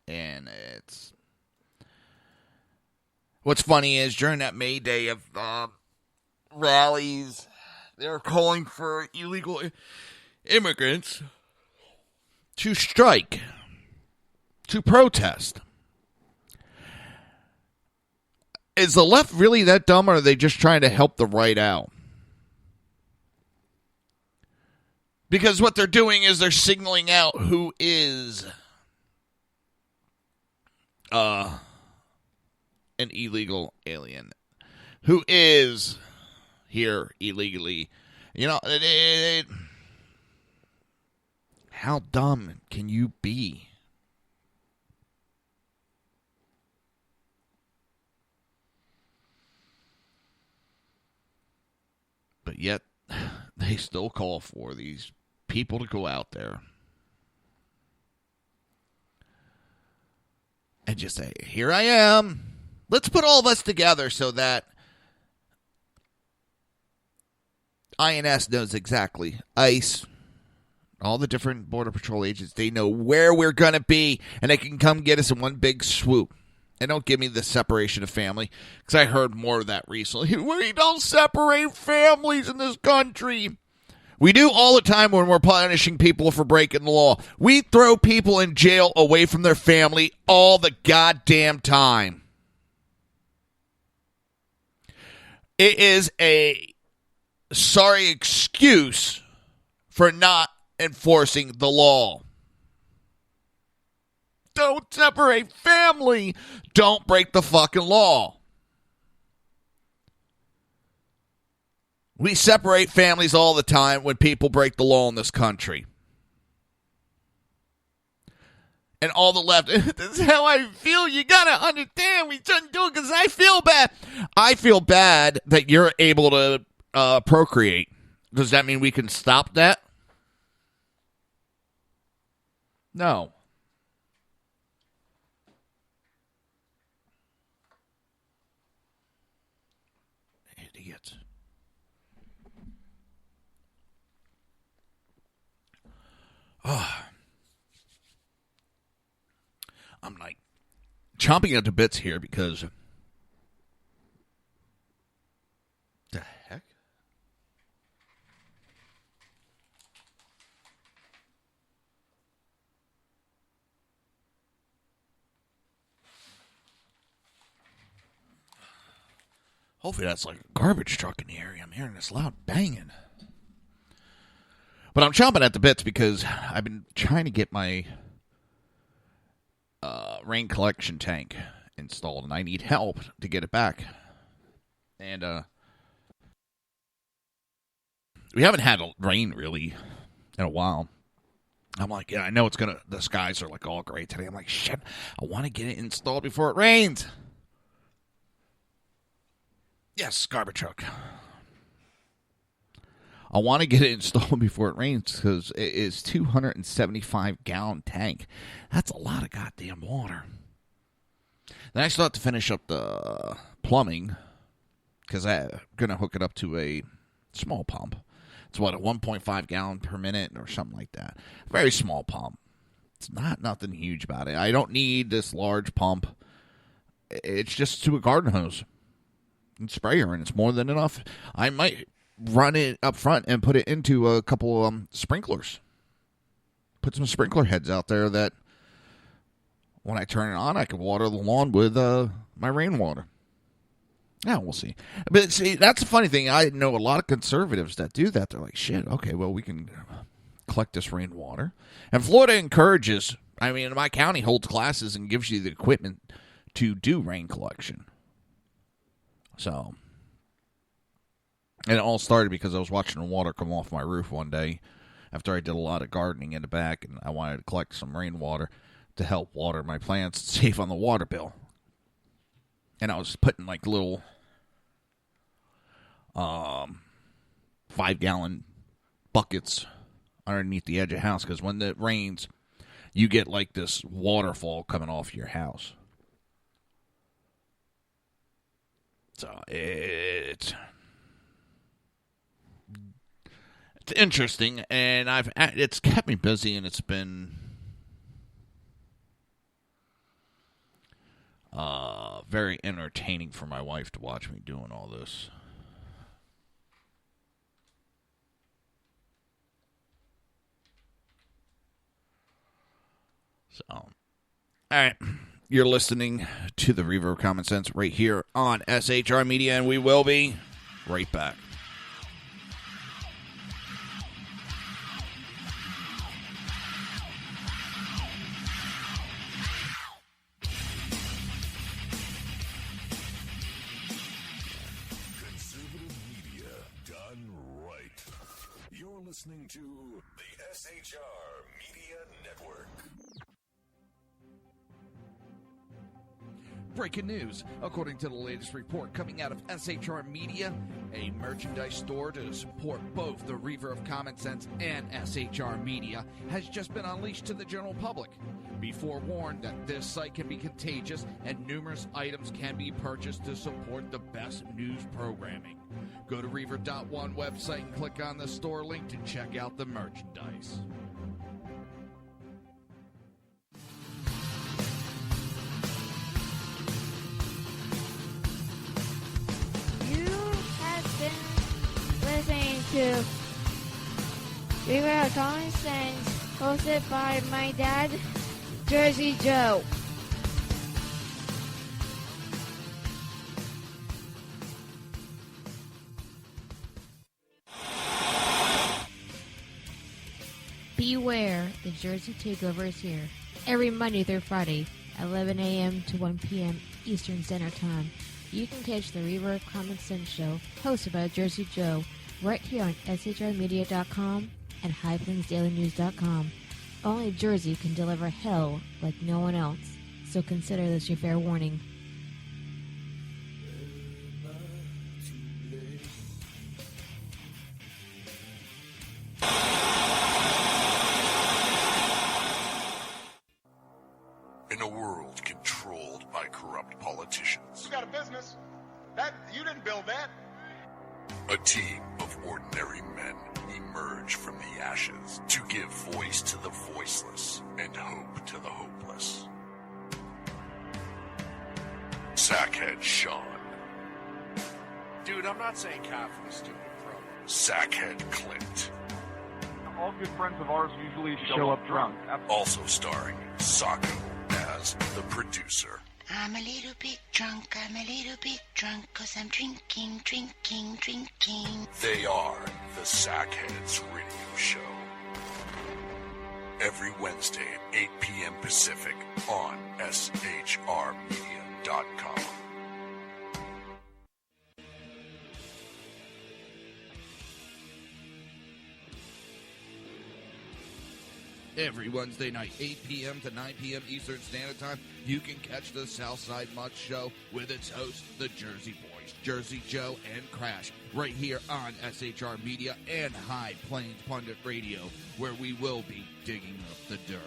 And it's... What's funny is during that May Day of rallies, they're calling for illegal immigrants to strike, to protest. Is the left really that dumb, or are they just trying to help the right out? Because what they're doing is they're signaling out who is an illegal alien, who is here illegally. You know, how dumb can you be? But yet, they still call for these people to go out there and just say, here I am. Let's put all of us together so that INS knows exactly. ICE, all the different Border Patrol agents, they know where we're going to be, and they can come get us in one big swoop. And don't give me the separation of family, because I heard more of that recently. We don't separate families in this country. We do all the time when we're punishing people for breaking the law. We throw people in jail away from their family all the goddamn time. It is a sorry excuse for not enforcing the law. Don't separate family. Don't break the fucking law. We separate families all the time when people break the law in this country. And all the left, this is how I feel. You got to understand, we shouldn't do it because I feel bad. I feel bad that you're able to procreate. Does that mean we can stop that? No. Idiots. I'm like chomping at the bits here because the heck? Hopefully that's like a garbage truck in the area. I'm hearing this loud banging. But I'm chomping at the bits because I've been trying to get my rain collection tank installed, and I need help to get it back. And we haven't had rain really in a while. I'm like, yeah, I know the skies are like all gray today. I'm like, shit, I want to get it installed before it rains. Yes, garbage truck. I want to get it installed before it rains because it is 275-gallon tank. That's a lot of goddamn water. Then I still have to finish up the plumbing because I'm going to hook it up to a small pump. It's what, a 1.5 gallon per minute or something like that. Very small pump. It's not nothing huge about it. I don't need this large pump. It's just to a garden hose and sprayer, and it's more than enough. I might run it up front and put it into a couple sprinklers. Put some sprinkler heads out there that when I turn it on, I can water the lawn with my rainwater. Yeah, we'll see. But see, that's the funny thing. I know a lot of conservatives that do that. They're like, shit, okay, well, we can collect this rainwater. And Florida encourages, I mean, my county holds classes and gives you the equipment to do rain collection. So, and it all started because I was watching the water come off my roof one day after I did a lot of gardening in the back, and I wanted to collect some rainwater to help water my plants, save on the water bill. And I was putting like little 5-gallon buckets underneath the edge of the house because when it rains, you get like this waterfall coming off your house. So it's interesting, and it's kept me busy, and it's been very entertaining for my wife to watch me doing all this. So, all right. You're listening to the Reaver of Common Sense right here on SHR Media, and we will be right back. Conservative media done right. You're listening to the SHR Media Network. Breaking news. According to the latest report coming out of SHR Media, a merchandise store to support both the Reaver of Common Sense and SHR Media has just been unleashed to the general public. Be forewarned that this site can be contagious and numerous items can be purchased to support the best news programming. Go to Reaver.one website and click on the store link to check out the merchandise. Listening to Reaver of Common Sense, hosted by my dad, Jersey Joe. Beware, the Jersey takeover is here. every Monday through Friday, 11 a.m. to 1 p.m. Eastern Standard Time. You can catch the Reaver of Common Sense show, hosted by Jersey Joe, right here on shrmedia.com and highplainsdailynews.com. Only Jersey can deliver hell like no one else, so consider this your fair warning. In a world controlled by corrupt politicians, You got a business. That you didn't build that. a team of ordinary men emerge from the ashes to give voice to the voiceless and hope to the hopeless. Sackhead Sean, Dude, I'm not saying cop for the stupid pro. Sackhead Clint, All good friends of ours usually show up drunk. also starring Sacco as the producer. I'm a little bit drunk, I'm a little bit drunk, 'cause I'm drinking, drinking, drinking. They are the Sackheads Radio Show. Every Wednesday at 8 p.m. Pacific on shrmedia.com. Every Wednesday night, 8 p.m. to 9 p.m. Eastern Standard Time, you can catch the Southside Mutt Show with its hosts, the Jersey Boys, Jersey Joe and Crash, right here on SHR Media and High Plains Pundit Radio, where we will be digging up the dirt.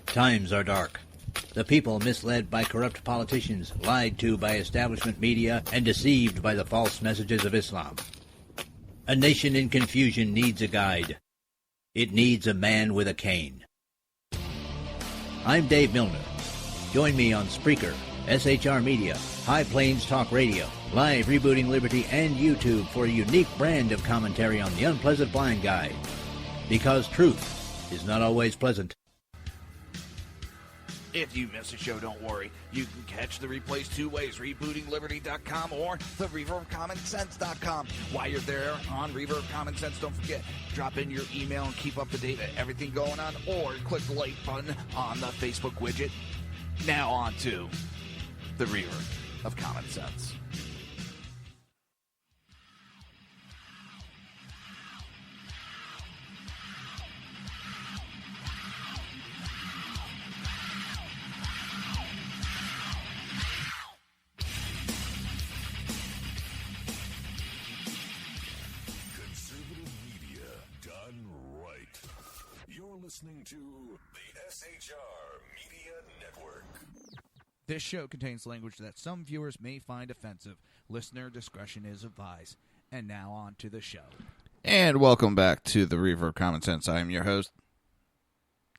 Times are dark. The people misled by corrupt politicians, lied to by establishment media, and deceived by the false messages of Islam. A nation in confusion needs a guide. It needs a man with a cane. I'm Dave Milner. Join me on Spreaker, SHR Media, High Plains Talk Radio, Live Rebooting Liberty, and YouTube for a unique brand of commentary on the unpleasant blind guide. Because truth is not always pleasant. If you miss a show, don't worry. You can catch the replays two ways, rebootingliberty.com or the reaverofcommonsense.com. While you're there on Reaver of Common Sense, don't forget, drop in your email and keep up to date with everything going on, or click the like button on the Facebook widget. Now on to the Reaver of Common Sense. Listening to the SHR Media Network. This show contains language that some viewers may find offensive. Listener discretion is advised. And now on to the show. And welcome back to the Reaver of Common Sense. I am your host,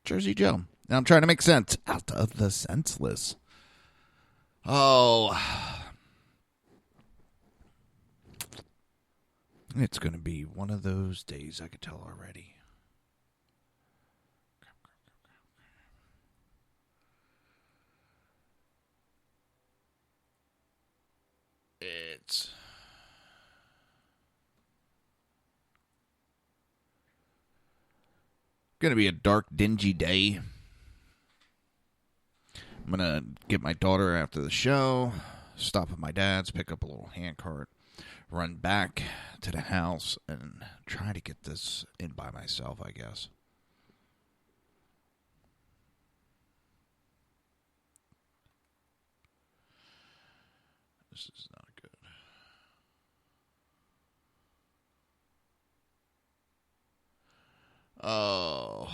Jersey Joe. And I'm trying to make sense out of the senseless. Oh, it's going to be one of those days, I could tell already. It's going to be a dark, dingy day. I'm going to get my daughter after the show, stop at my dad's, pick up a little handcart, run back to the house, and try to get this in by myself, I guess. This is not good. Oh,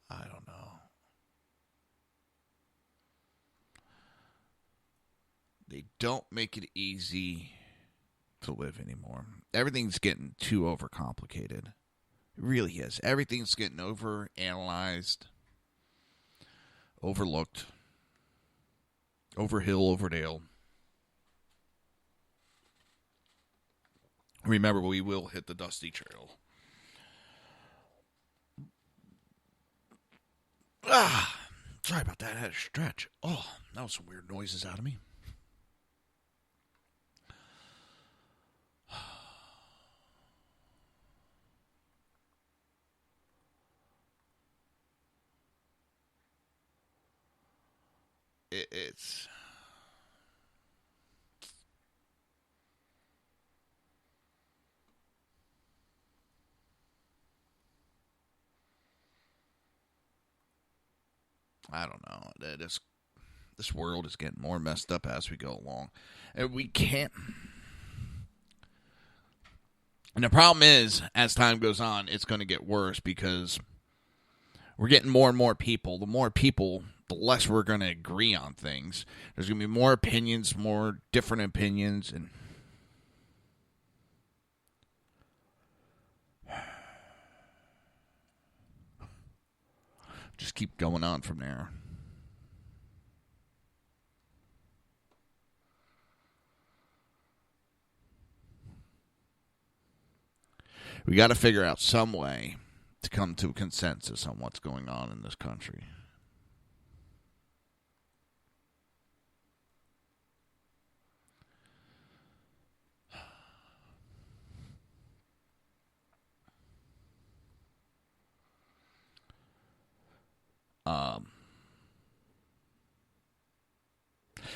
I don't know. They don't make it easy to live anymore. Everything's getting too overcomplicated. It really is. Everything's getting overanalyzed, overlooked. Over hill, over dale. Remember, we will hit the dusty trail. Sorry about that. I had a stretch. Oh, that was some weird noises out of me. it's... I don't know. This world is getting more messed up as we go along. And we can't... And the problem is, as time goes on, it's going to get worse because we're getting more and more people. The more people, the less we're going to agree on things. There's going to be more opinions, more different opinions, and just keep going on from there. We got to figure out some way to come to a consensus on what's going on in this country.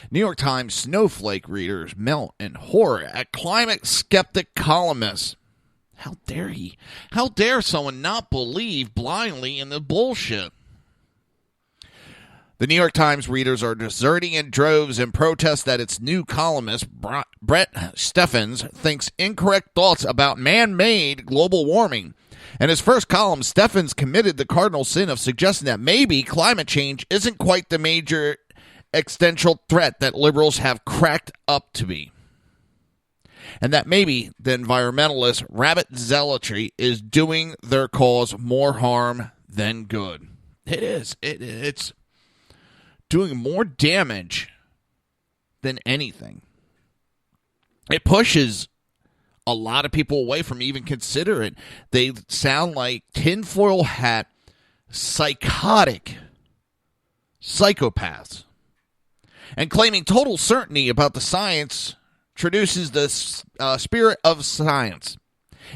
New York Times snowflake readers melt in horror at climate skeptic columnists. How dare he? How dare someone not believe blindly in the bullshit? The New York Times readers are deserting in droves in protest that its new columnist, Brett Steffens, thinks incorrect thoughts about man-made global warming. In his first column, Steffens committed the cardinal sin of suggesting that maybe climate change isn't quite the major existential threat that liberals have cracked up to be. And that maybe the environmentalist rabbit zealotry is doing their cause more harm than good. It is. It's doing more damage than anything. It pushes a lot of people away from even considering it. They sound like tinfoil hat, psychotic psychopaths. And claiming total certainty about the science traduces the spirit of science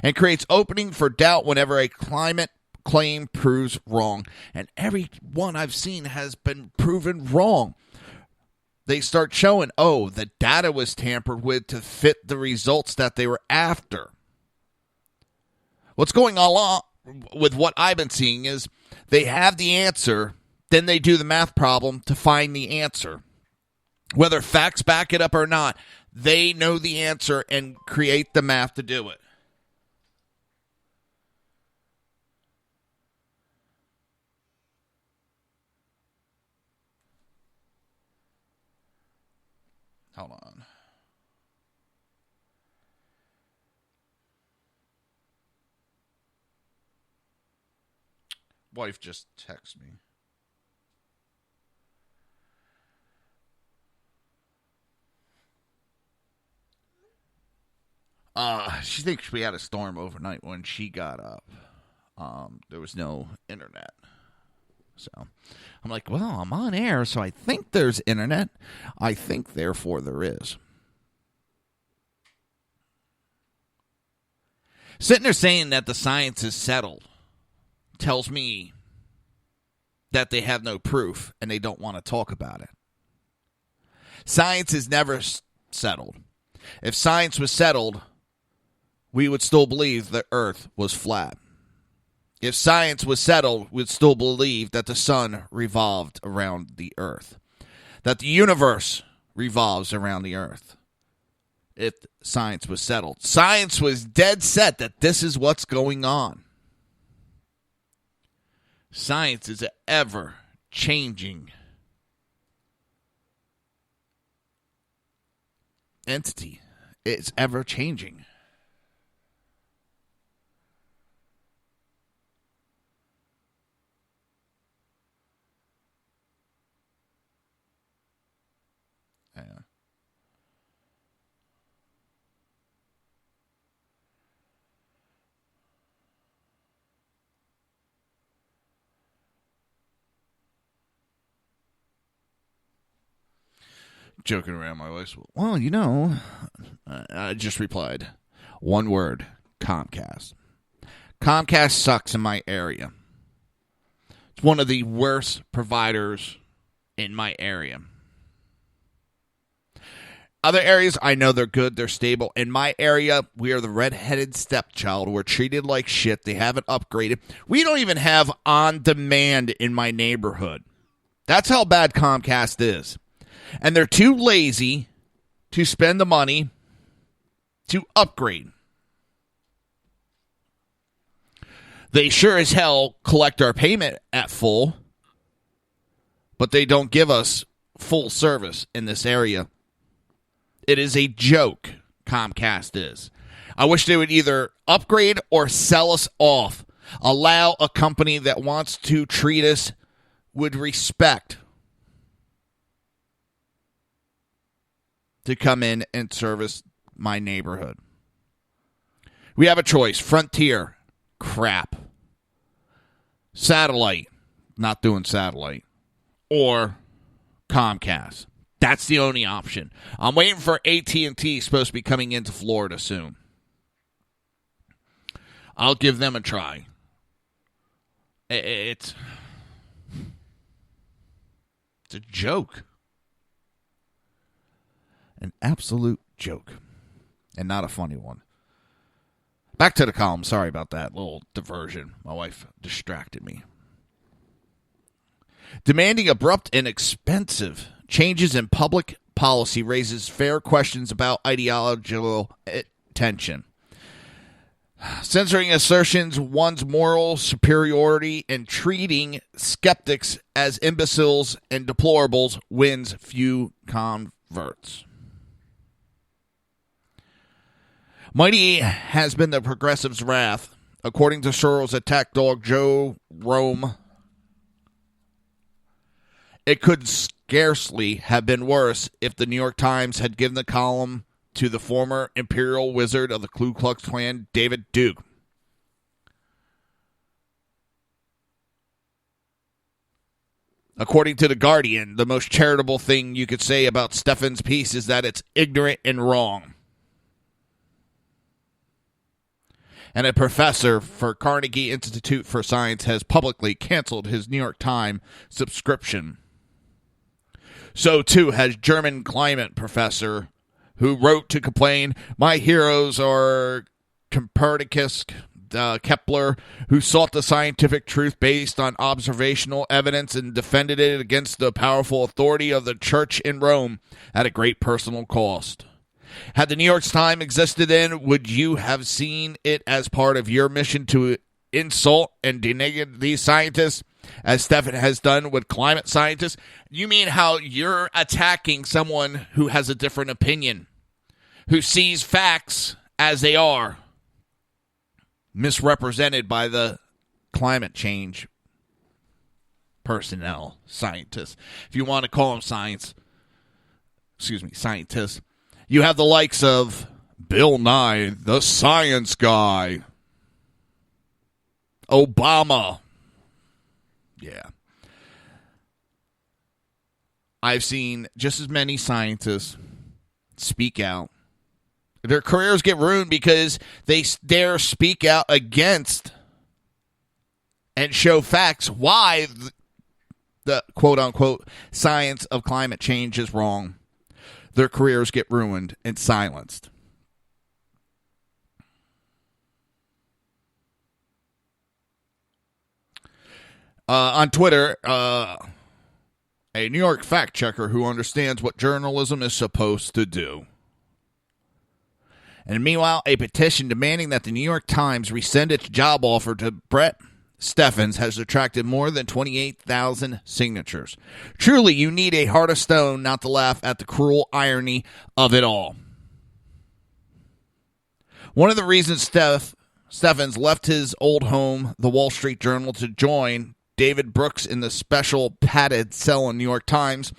and creates opening for doubt whenever a climate claim proves wrong. And every one I've seen has been proven wrong. They start showing, the data was tampered with to fit the results that they were after. What's going on with what I've been seeing is they have the answer, then they do the math problem to find the answer. Whether facts back it up or not, they know the answer and create the math to do it. Hold on. Wife just texted me. She thinks we had a storm overnight when she got up. There was no internet. So I'm like, well, I'm on air, so I think there's internet. I think, therefore, there is. Sitting there saying that the science is settled tells me that they have no proof and they don't want to talk about it. Science is never settled. If science was settled, we would still believe the earth was flat. If science was settled, we'd still believe that the sun revolved around the earth, that the universe revolves around the earth. If science was settled. Science was dead set that this is what's going on. Science is an ever-changing entity. It's ever-changing. Yeah. Joking around, my wife. Well, I just replied. One word, Comcast. Comcast sucks in my area. It's one of the worst providers in my area. Other areas, I know they're good, they're stable. In my area, we are the redheaded stepchild. We're treated like shit. They haven't upgraded. We don't even have on-demand in my neighborhood. That's how bad Comcast is. And they're too lazy to spend the money to upgrade. They sure as hell collect our payment at full, but they don't give us full service in this area. It is a joke, Comcast is. I wish they would either upgrade or sell us off. Allow a company that wants to treat us with respect to come in and service my neighborhood. We have a choice. Frontier, crap. Satellite, not doing satellite. Or Comcast. That's the only option. I'm waiting for AT&T, supposed to be coming into Florida soon. I'll give them a try. It's a joke. An absolute joke. And not a funny one. Back to the column. Sorry about that little diversion. My wife distracted me. Demanding abrupt and expensive changes in public policy raises fair questions about ideological tension. Censoring assertions one's moral superiority and treating skeptics as imbeciles and deplorables wins few converts. Mighty has been the progressives' wrath, according to Sorrell's attack dog Joe Rome. It could scarcely have been worse if the New York Times had given the column to the former imperial wizard of the Ku Klux Klan, David Duke. According to The Guardian, the most charitable thing you could say about Stefan's piece is that it's ignorant and wrong. And a professor for Carnegie Institute for Science has publicly canceled his New York Times subscription. So, too, has German climate professor who wrote to complain, "My heroes are Copernicus, Kepler, who sought the scientific truth based on observational evidence and defended it against the powerful authority of the church in Rome at a great personal cost." Had the New York Times existed then, would you have seen it as part of your mission to insult and denigrate these scientists, as Stefan has done with climate scientists? You mean how you're attacking someone who has a different opinion, who sees facts as they are, misrepresented by the climate change personnel, scientists. If you want to call them scientists. You have the likes of Bill Nye, the science guy. Obama. Yeah. I've seen just as many scientists speak out. Their careers get ruined because they dare speak out against and show facts why the quote-unquote science of climate change is wrong. Their careers get ruined and silenced. On Twitter, a New York fact checker who understands what journalism is supposed to do. And meanwhile, a petition demanding that the New York Times rescind its job offer to Brett Steffens has attracted more than 28,000 signatures. Truly, you need a heart of stone not to laugh at the cruel irony of it all. One of the reasons Steffens left his old home, the Wall Street Journal, to join David Brooks in the special padded cell in New York Times,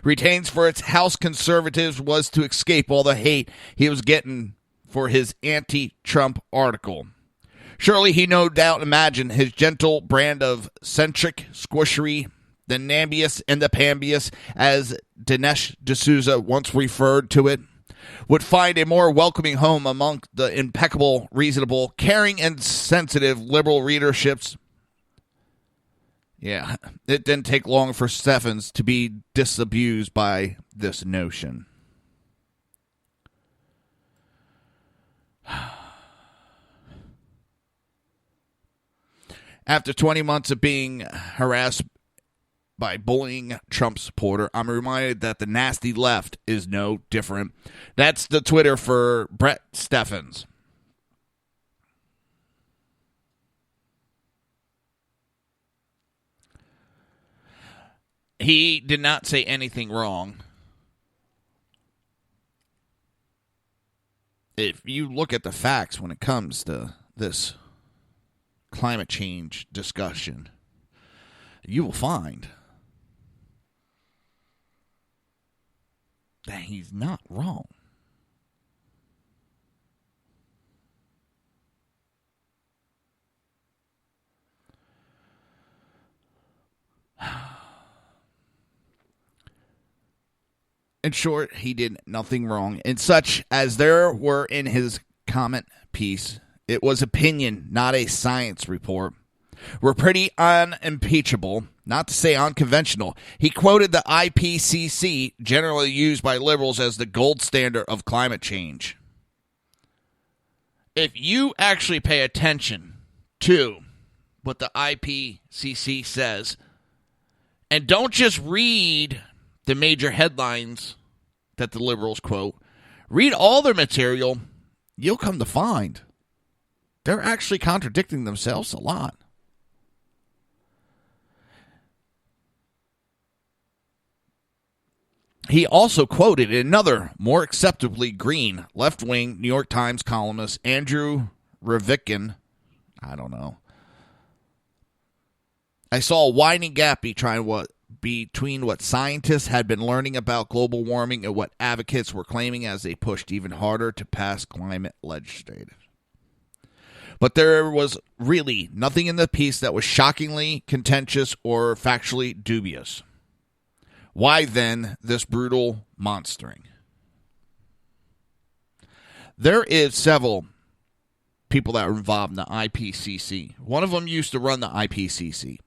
retains for its House conservatives, was to escape all the hate he was getting for his anti-Trump article. Surely he no doubt imagined his gentle brand of centric squishery, the Nambius and the Pambius, as Dinesh D'Souza once referred to it, would find a more welcoming home among the impeccable, reasonable, caring, and sensitive liberal readerships. Yeah, it didn't take long for Steffens to be disabused by this notion. After 20 months of being harassed by bullying Trump supporter, I'm reminded that the nasty left is no different. That's the Twitter for Brett Steffens. He did not say anything wrong. If you look at the facts when it comes to this climate change discussion, you will find that he's not wrong. In short, he did nothing wrong. And such as there were in his comment piece, it was opinion, not a science report, were pretty unimpeachable, not to say unconventional. He quoted the IPCC, generally used by liberals as the gold standard of climate change. If you actually pay attention to what the IPCC says, and don't just read the major headlines that the liberals quote, read all their material, you'll come to find they're actually contradicting themselves a lot. He also quoted another more acceptably green left-wing New York Times columnist, Andrew Revickin. I don't know. I saw a widening gap between what scientists had been learning about global warming and what advocates were claiming as they pushed even harder to pass climate legislation. But there was really nothing in the piece that was shockingly contentious or factually dubious. Why then this brutal monstering? There is several people that are involved in the IPCC. One of them used to run the IPCC.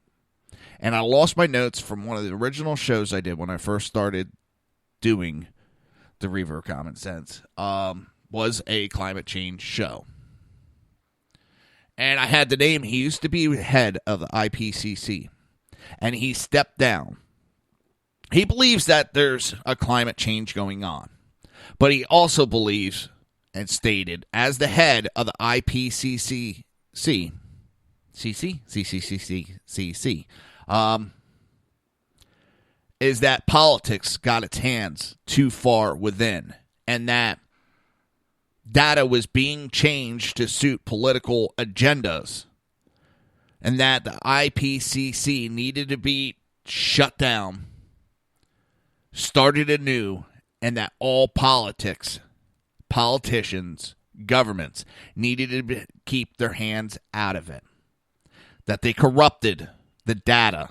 And I lost my notes from one of the original shows I did when I first started doing the Reaver of Common Sense. Was a climate change show. And I had the name. He used to be head of the IPCC. And he stepped down. He believes that there's a climate change going on. But he also believes and stated as the head of the IPCC, is that politics got its hands too far within, and that data was being changed to suit political agendas, and that the IPCC needed to be shut down, started anew, and that all politicians, governments needed to keep their hands out of it. That they corrupted the data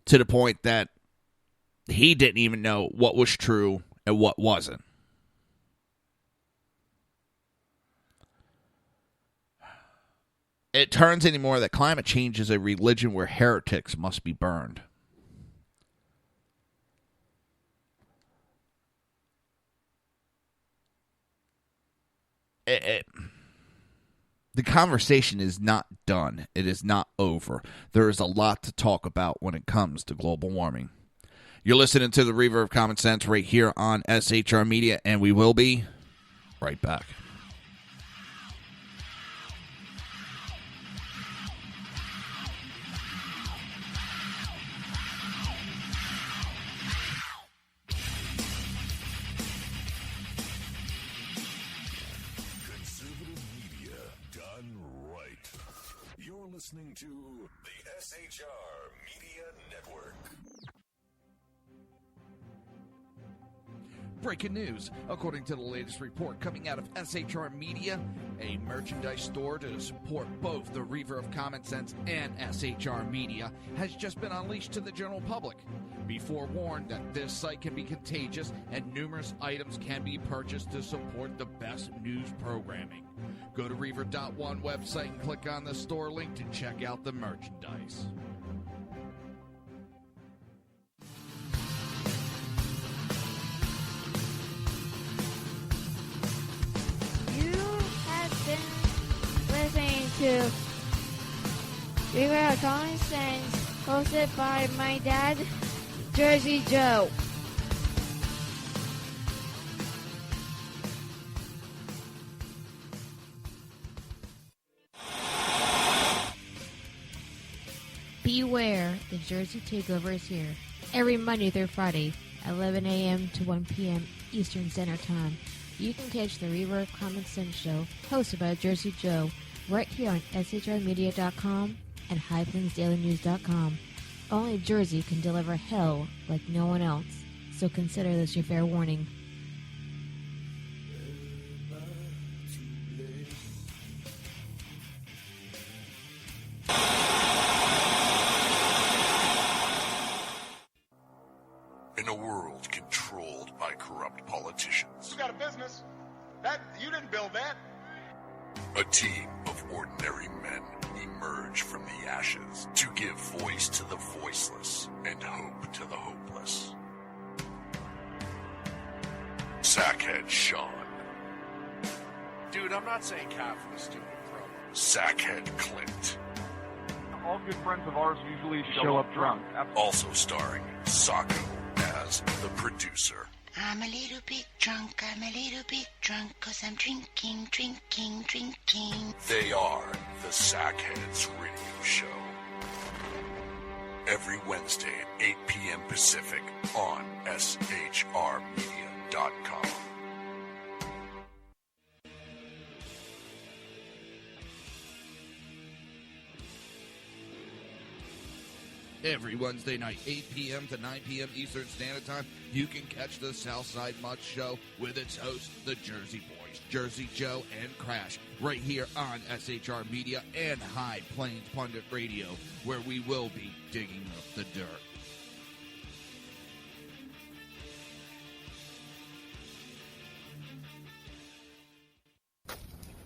to the point that he didn't even know what was true and what wasn't. It turns anymore that climate change is a religion where heretics must be burned. The conversation is not done. It is not over. There is a lot to talk about when it comes to global warming. You're listening to the Reaver of Common Sense right here on SHR Media, and we will be right back. Listening to the SHR Media Network. Breaking news. According to the latest report coming out of SHR Media, a merchandise store to support both the Reaver of Common Sense and SHR Media has just been unleashed to the general public. Be forewarned that this site can be contagious and numerous items can be purchased to support the best news programming. Go to Reaver.one website and click on the store link to check out the merchandise. to Reaver of Common Sense, hosted by my dad, Jersey Joe. Beware, the Jersey Takeover is here. Every Monday through Friday, 11 a.m. to 1 p.m. Eastern Standard Time. You can catch the Reaver of Common Sense show, hosted by Jersey Joe, right here on shrmedia.com and highplainsdailynews.com. Only Jersey can deliver hell like no one else, so consider this your fair warning. In a world controlled by corrupt politicians, You got a business. That you didn't build that. a team of ordinary men emerge from the ashes to give voice to the voiceless and hope to the hopeless. Sackhead Sean, Dude, I'm not saying Kafka was stupid, bro. Sackhead Clint, All good friends of ours usually show up drunk. also starring Sacco as the producer. I'm a little bit drunk, I'm a little bit drunk, 'cause I'm drinking, drinking, drinking. They are the Sackheads Radio Show. Every Wednesday at 8 p.m. Pacific on shrmedia.com. Every Wednesday night, 8 p.m. to 9 p.m. Eastern Standard Time, you can catch the Southside Mutt Show with its hosts, the Jersey Boys, Jersey Joe and Crash, right here on SHR Media and High Plains Pundit Radio, where we will be digging up the dirt.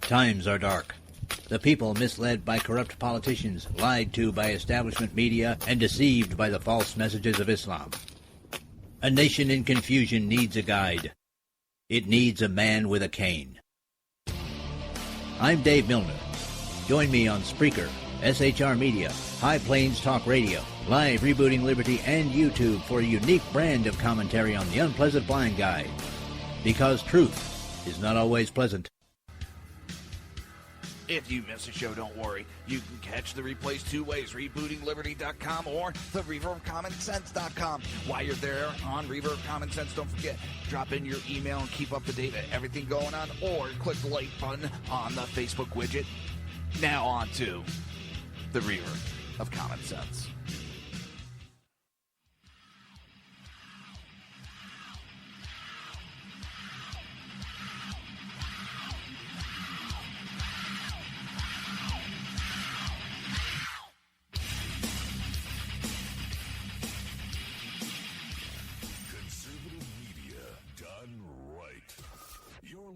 Times are dark. The people misled by corrupt politicians, lied to by establishment media, and deceived by the false messages of Islam. A nation in confusion needs a guide. It needs a man with a cane. I'm Dave Milner. Join me on Spreaker, SHR Media, High Plains Talk Radio, Live Rebooting Liberty, and YouTube for a unique brand of commentary on the unpleasant blind guide. Because truth is not always pleasant. If you miss a show, don't worry. You can catch the replays two ways, rebootingliberty.com or the reaverofcommonsense.com. While you're there on Reaver of Common Sense, don't forget, drop in your email and keep up to date with everything going on, or click the like button on the Facebook widget. Now on to the Reaver of Common Sense.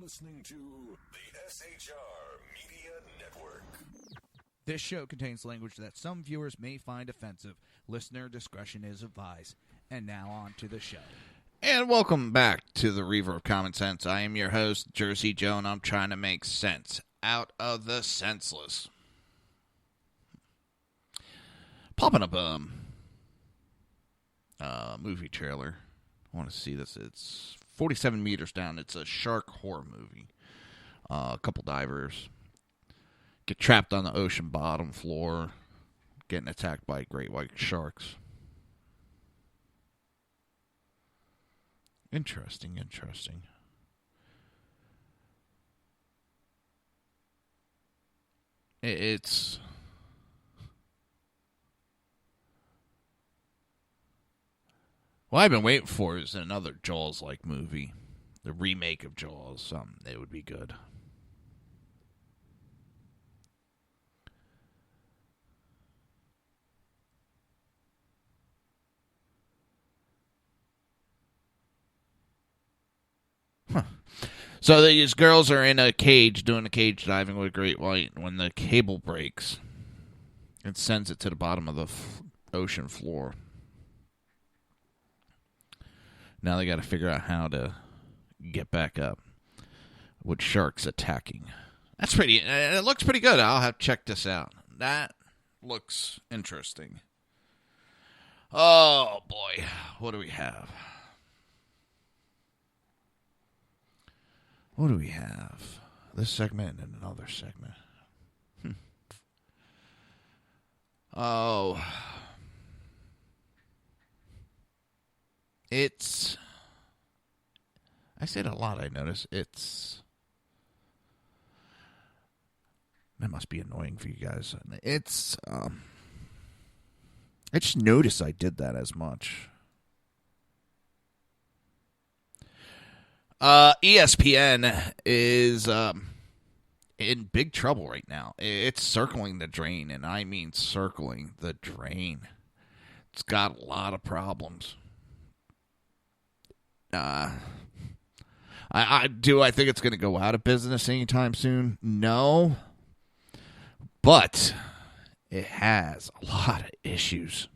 Listening to the SHR Media Network. This show contains language that some viewers may find offensive. Listener discretion is advised. And now on to the show. And welcome back to the Reaver of Common Sense. I am your host, Jersey Joe, and I'm trying to make sense out of the senseless. Popping up a movie trailer. I want to see this. It's 47 meters down. It's a shark horror movie. A couple divers get trapped on the ocean bottom floor, getting attacked by great white sharks. Interesting. It's... What I've been waiting for is another Jaws-like movie. The remake of Jaws. It would be good. Huh. So these girls are in a cage doing a cage diving with a great white. When the cable breaks, it sends it to the bottom of the ocean floor. Now they got to figure out how to get back up with sharks attacking That's pretty. It looks pretty good. I'll have to check this out. That looks interesting. Oh, boy. What do we have? What do we have? This segment and another segment. Oh. It's... I say it a lot, I notice. It's... That must be annoying for you guys. It's... I just noticed I did that as much. ESPN is in big trouble right now. It's circling the drain, and I mean circling the drain. It's got a lot of problems. I think it's going to go out of business anytime soon? No. But it has a lot of issues.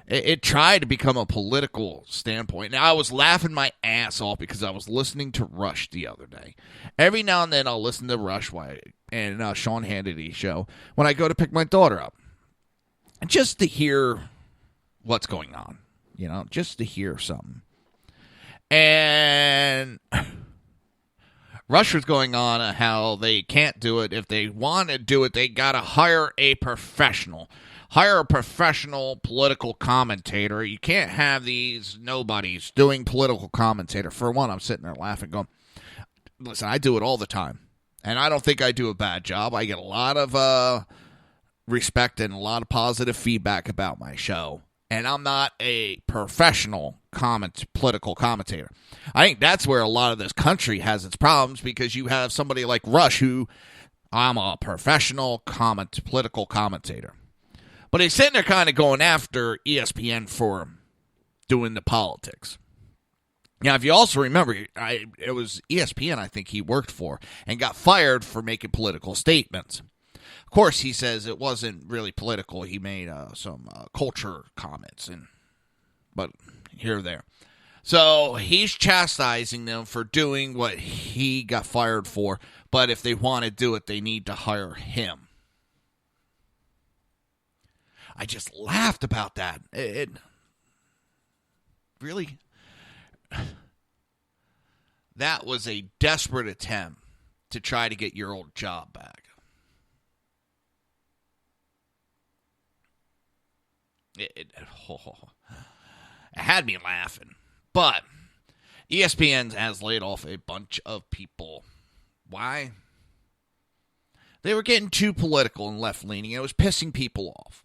It tried to become a political standpoint. Now, I was laughing my ass off because I was listening to Rush the other day. Every now and then I'll listen to Rush and Sean Hannity's show when I go to pick my daughter up. Just to hear what's going on. You know, just to hear something. And Rush was going on how they can't do it. If they want to do it, they got to hire a professional. Hire a professional political commentator. You can't have these nobodies doing political commentator. For one, I'm sitting there laughing going, listen, I do it all the time. And I don't think I do a bad job. I get a lot of respect and a lot of positive feedback about my show. And I'm not a professional political commentator. I think that's where a lot of this country has its problems because you have somebody like Rush who, I'm a professional political commentator. But he's sitting there kind of going after ESPN for doing the politics. Now, if you also remember, it was ESPN I think he worked for and got fired for making political statements. Of course, he says it wasn't really political. He made some culture comments, but here or there. So he's chastising them for doing what he got fired for. But if they want to do it, they need to hire him. I just laughed about that. It really, that was a desperate attempt to try to get your old job back. It had me laughing. But ESPN has laid off a bunch of people. Why? They were getting too political and left-leaning. It was pissing people off.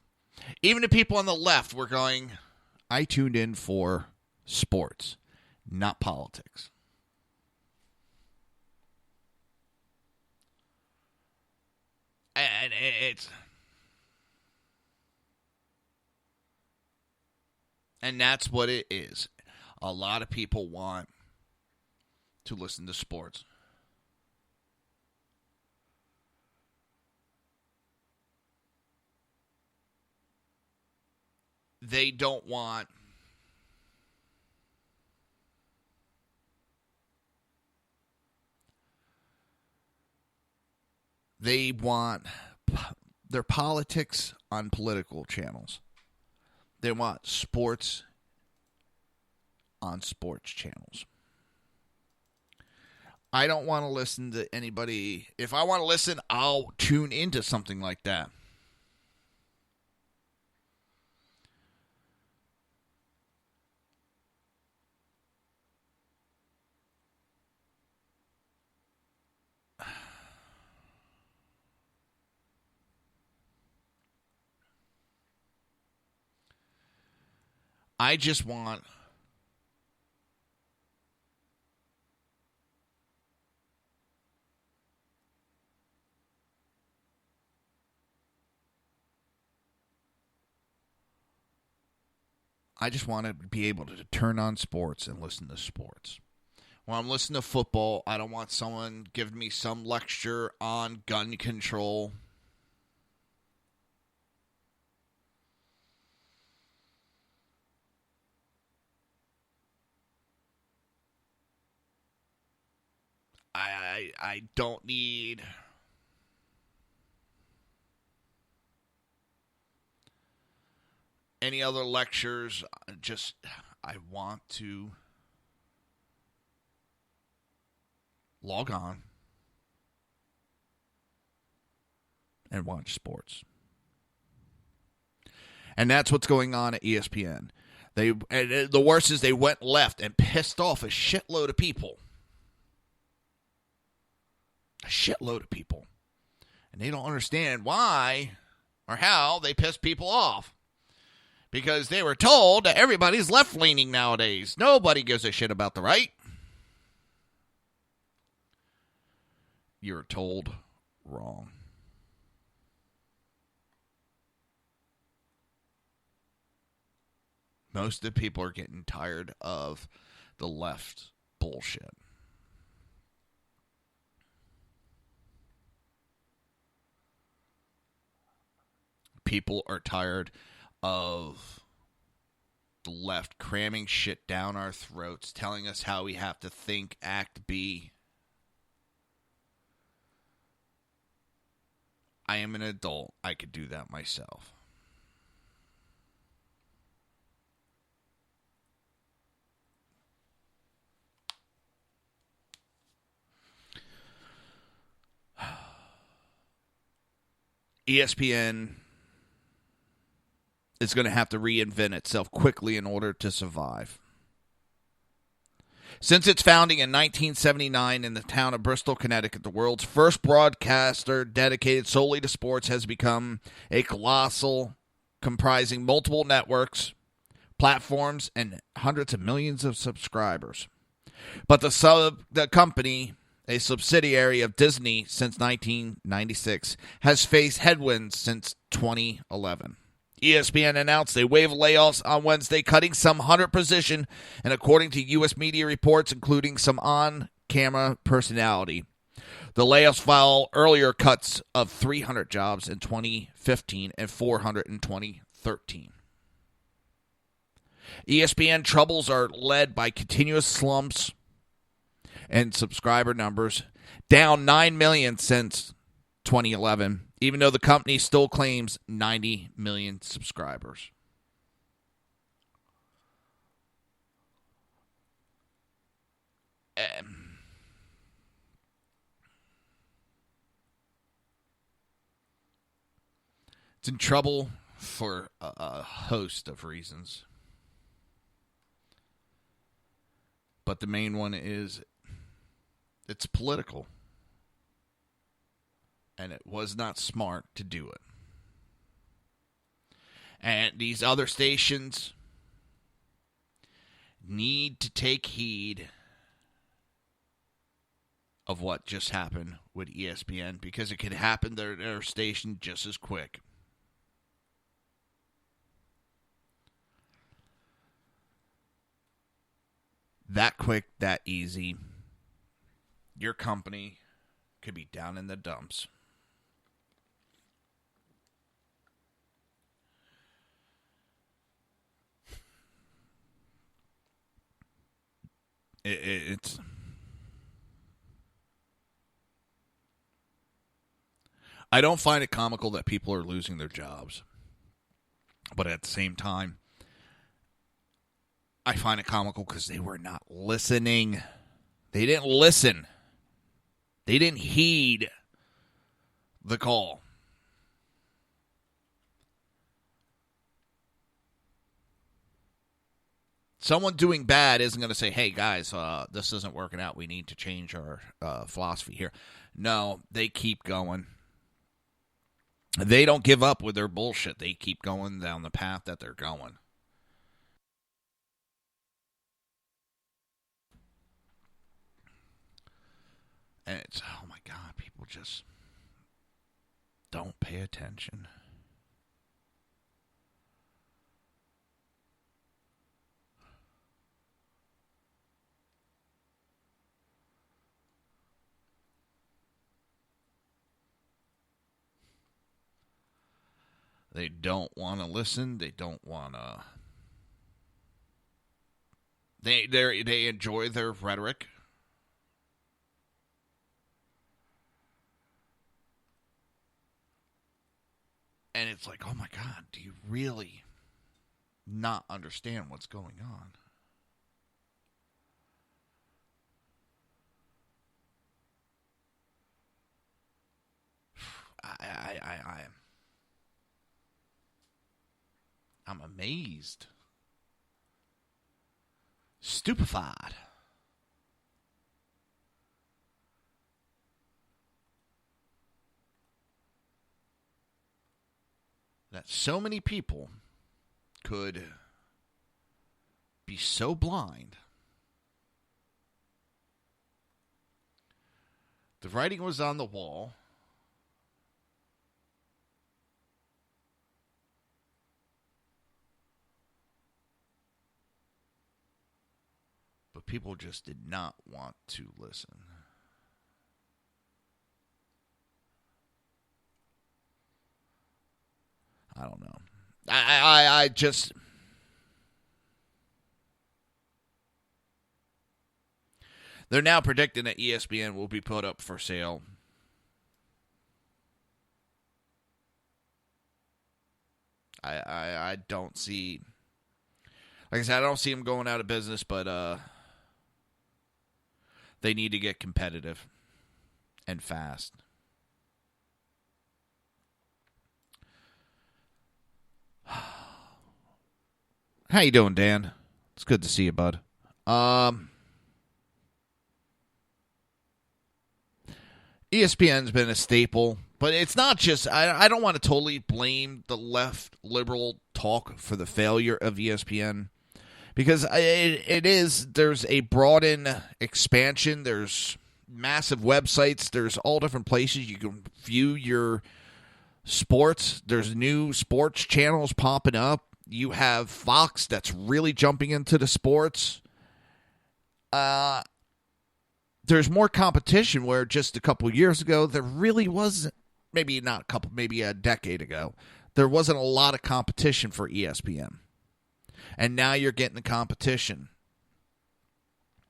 Even the people on the left were going, I tuned in for sports, not politics. And it's... And that's what it is. A lot of people want to listen to sports. They don't want their politics on political channels. They want sports on sports channels. I don't want to listen to anybody. If I want to listen, I'll tune into something like that. I just want to be able to turn on sports and listen to sports. When I'm listening to football, I don't want someone giving me some lecture on gun control. I don't need any other lectures. I want to log on and watch sports. And that's what's going on at ESPN. And the worst is they went left and pissed off a shitload of people. A shitload of people. And they don't understand why or how they piss people off. Because they were told that everybody's left-leaning nowadays. Nobody gives a shit about the right. You're told wrong. Most of the people are getting tired of the left bullshit. People are tired of the left cramming shit down our throats, telling us how we have to think, act, be. I am an adult. I could do that myself. ESPN is going to have to reinvent itself quickly in order to survive. Since its founding in 1979 in the town of Bristol, Connecticut, the world's first broadcaster dedicated solely to sports has become a colossal comprising multiple networks, platforms, and hundreds of millions of subscribers. But the company, a subsidiary of Disney since 1996, has faced headwinds since 2011. ESPN announced a wave of layoffs on Wednesday, cutting some 100 positions, and according to U.S. media reports, including some on-camera personality. The layoffs follow earlier cuts of 300 jobs in 2015 and 400 in 2013. ESPN troubles are led by continuous slumps and subscriber numbers, down 9 million since 2011, even though the company still claims 90 million subscribers. It's in trouble for a host of reasons. But the main one is it's political. And it was not smart to do it. And these other stations need to take heed of what just happened with ESPN, because it could happen to their station just as quick. That quick, that easy. Your company could be down in the dumps. It's I don't find it comical that people are losing their jobs. But at the same time, I find it comical because they were not listening. They didn't listen. They didn't heed the call. Someone doing bad isn't going to say, hey, guys, this isn't working out. We need to change our philosophy here. No, they keep going. They don't give up with their bullshit. They keep going down the path that they're going. And it's, oh my God, people just don't pay attention. They don't want to listen. They don't want to. They enjoy their rhetoric. And it's like, oh my God, do you really not understand what's going on? I'm amazed. Stupefied. That so many people could be so blind. The writing was on the wall. But people just did not want to listen. I don't know. I just... They're now predicting that ESPN will be put up for sale. I don't see... Like I said, I don't see them going out of business, but they need to get competitive and fast. How you doing, Dan? It's good to see you, bud. ESPN's been a staple, but it's not just... I don't want to totally blame the left liberal talk for the failure of ESPN, because it is... There's a broadened expansion. There's massive websites. There's all different places you can view your sports. There's new sports channels popping up. You have Fox that's really jumping into the sports. There's more competition, where just a couple years ago there really wasn't. Maybe not a couple, maybe a decade ago, there wasn't a lot of competition for ESPN. And now you're getting the competition.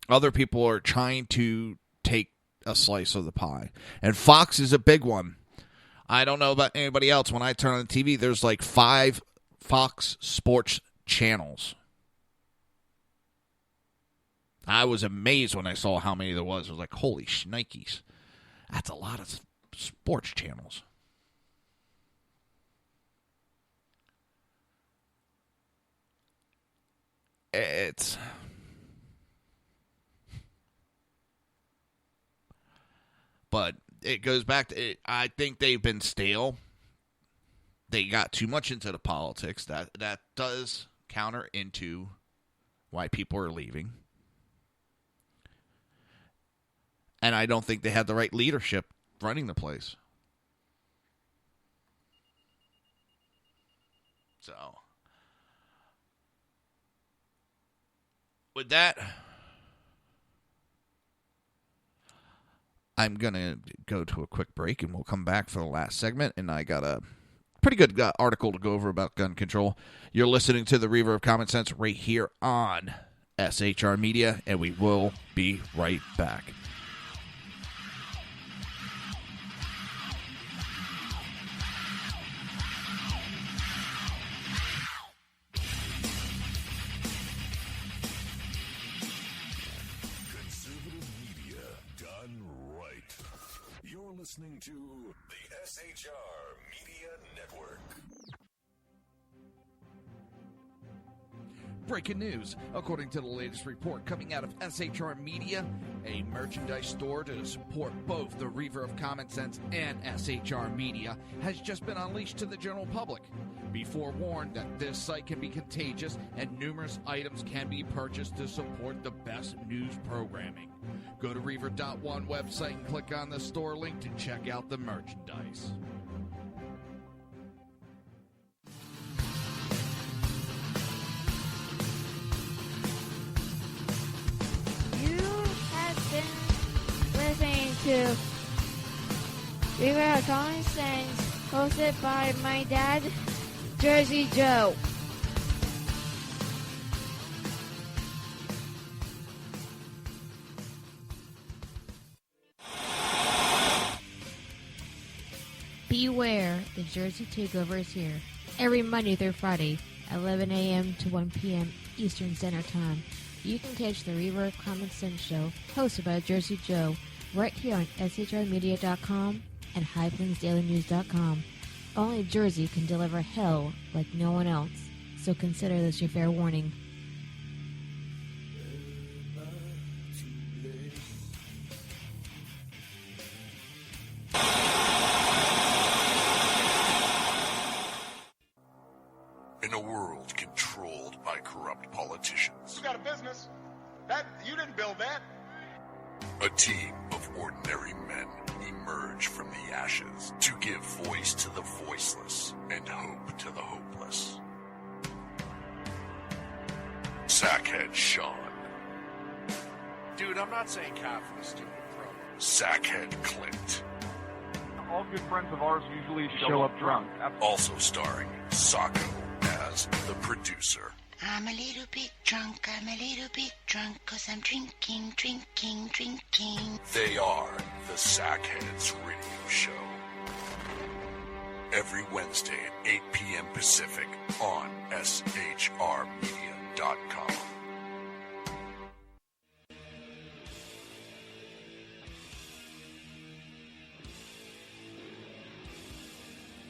Other people are trying to take a slice of the pie. And Fox is a big one. I don't know about anybody else. When I turn on the TV, there's like 5 Fox Sports channels. I was amazed when I saw how many there was. I was like, holy shnikes. That's a lot of sports channels. It's... But it goes back to... I think they've been stale. They got too much into the politics. That does counter into why people are leaving. And I don't think they had the right leadership running the place. So, with that, I'm going to go to a quick break, and we'll come back for the last segment. And I got a pretty good article to go over about gun control. You're listening to the Reaver of Common Sense right here on SHR Media, and we will be right back. Listening to the SHR Media Network. Breaking news. According to the latest report coming out of SHR Media, a merchandise store to support both the Reaver of Common Sense and SHR Media has just been unleashed to the general public. Be forewarned that this site can be contagious and numerous items can be purchased to support the best news programming. Go to Reaver.one website and click on the store link to check out the merchandise. You have been listening to Reaver of Common Sense, hosted by my dad, Jersey Joe. Beware, the Jersey Takeover is here. Every Monday through Friday, 11 a.m. to 1 p.m. Eastern Standard Time. You can catch the Reaver of Common Sense show, hosted by Jersey Joe, right here on shrmedia.com and highplainsdailynews.com. Only Jersey can deliver hell like no one else, so consider this your fair warning. In a world controlled by corrupt politicians, You got a business. That you didn't build that. a team of ordinary men emerge from the ashes to give voice to the voiceless and hope to the hopeless. Sackhead Sean, Dude, I'm not saying confidence, stupid pro. Sackhead Clint, All good friends of ours usually show up drunk. also starring Sacco as the producer. I'm a little bit drunk, 'cause I'm drinking, drinking, drinking. They are the Sackheads Radio Show. Every Wednesday at 8 p.m. Pacific on shrmedia.com.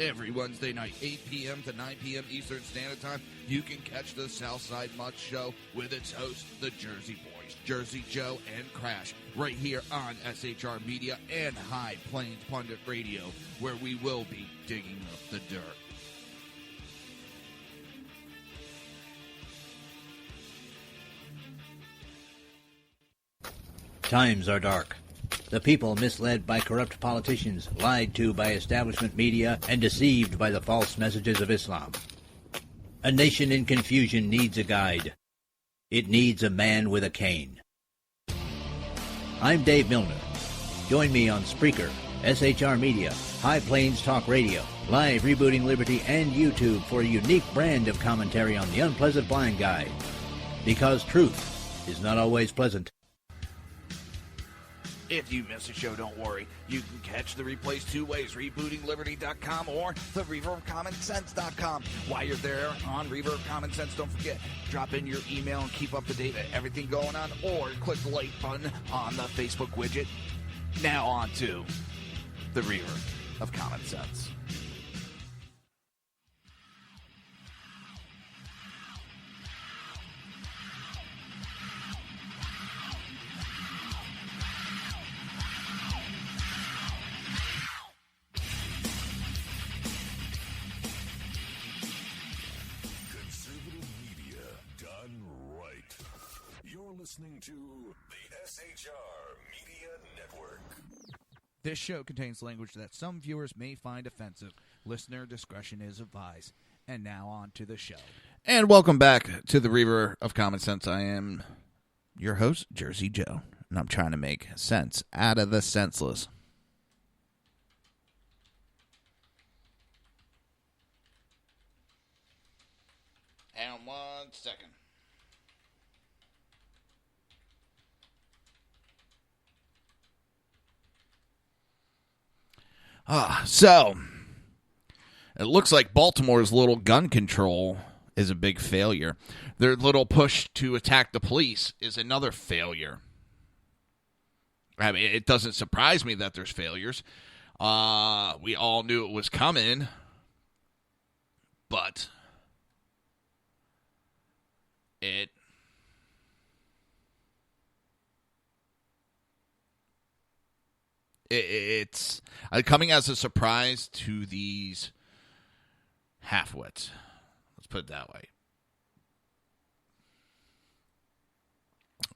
Every Wednesday night, 8 p.m. to 9 p.m. Eastern Standard Time, you can catch the Southside Mutt Show with its hosts, the Jersey Boys, Jersey Joe and Crash, right here on SHR Media and High Plains Pundit Radio, where we will be digging up the dirt. Times are dark. The people misled by corrupt politicians, lied to by establishment media, and deceived by the false messages of Islam. A nation in confusion needs a guide. It needs a man with a cane. I'm Dave Milner. Join me on Spreaker, SHR Media, High Plains Talk Radio, Live Rebooting Liberty, and YouTube for a unique brand of commentary on the unpleasant blind guide. Because truth is not always pleasant. If you miss a show, don't worry. You can catch the replays two ways, rebootingliberty.com or the Reaver of Common Sense.com. While you're there on Reaver of Common Sense, don't forget, drop in your email and keep up to date with everything going on, or click the like button on the Facebook widget. Now on to the Reaver of Common Sense. Listening to the SHR Media Network. This show contains language that some viewers may find offensive. Listener discretion is advised. And now on to the show. And welcome back to the Reaver of Common Sense. I am your host, Jersey Joe, and I'm trying to make sense out of the senseless. And 1 second. So, it looks like Baltimore's little gun control is a big failure. Their little push to attack the police is another failure. I mean, it doesn't surprise me that there's failures. We all knew it was coming, but it's coming as a surprise to these half-wits. Let's put it that way.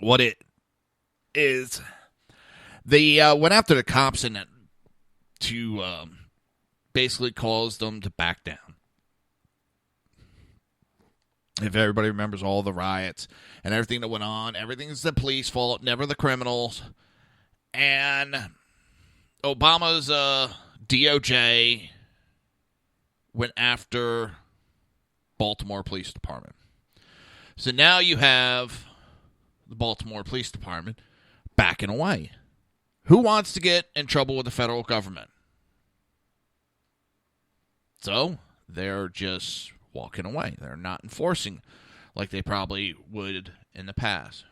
What it is, they went after the cops and to basically cause them to back down. If everybody remembers all the riots and everything that went on, everything's the police fault, never the criminals. And Obama's DOJ went after Baltimore Police Department. So now you have the Baltimore Police Department backing away. Who wants to get in trouble with the federal government? So they're just walking away. They're not enforcing like they probably would in the past.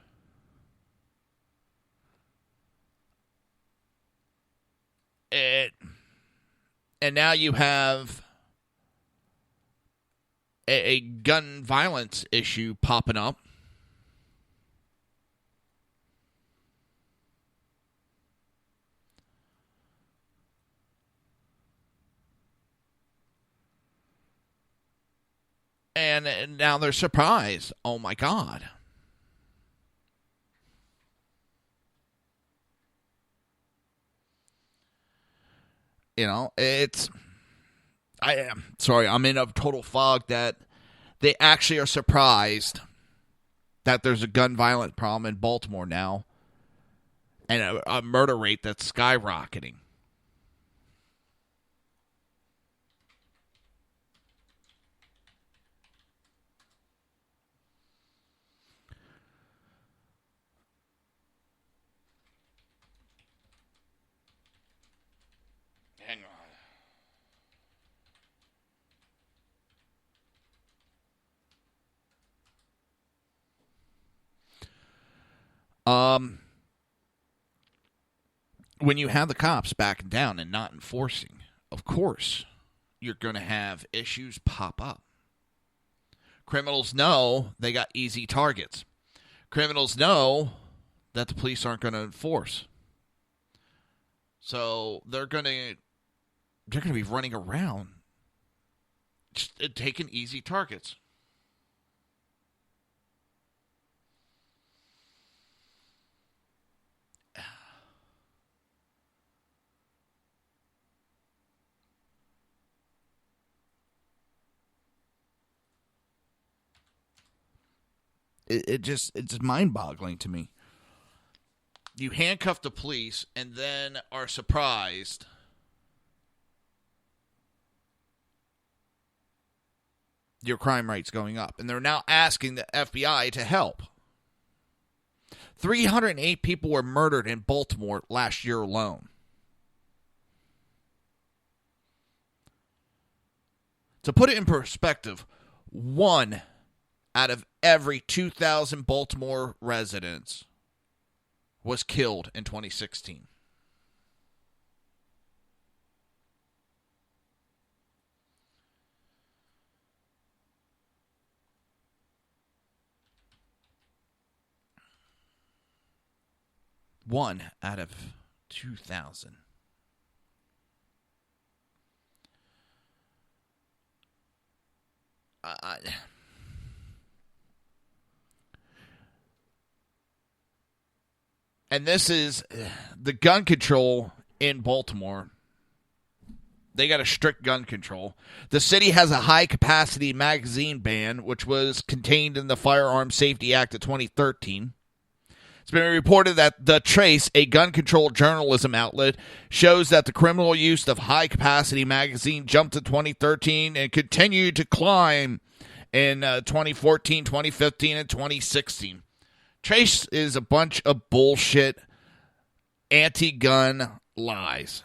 And now you have a gun violence issue popping up. And now they're surprised. Oh, my God. You know, I'm in a total fog that they actually are surprised that there's a gun violence problem in Baltimore now and a murder rate that's skyrocketing. Hang on. When you have the cops backing down and not enforcing, of course, you're going to have issues pop up. Criminals know they got easy targets. Criminals know that the police aren't going to enforce. So they're going to be running around just taking easy targets. It's mind-boggling to me. You handcuff the police and then are surprised your crime rate's going up. And they're now asking the FBI to help. 308 people were murdered in Baltimore last year alone. To put it in perspective, 1 out of every 2,000 Baltimore residents was killed in 2016. One out of 2,000. And this is the gun control in Baltimore. They got a strict gun control. The city has a high-capacity magazine ban, which was contained in the Firearms Safety Act of 2013. It's been reported that The Trace, a gun control journalism outlet, shows that the criminal use of high-capacity magazine jumped in 2013 and continued to climb in 2014, 2015, and 2016. Trace is a bunch of bullshit, anti-gun lies.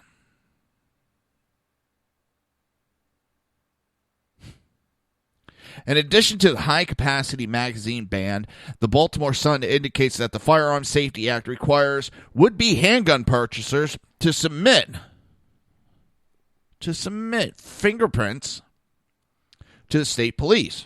In addition to the high-capacity magazine ban, the Baltimore Sun indicates that the Firearms Safety Act requires would-be handgun purchasers to submit fingerprints to the state police.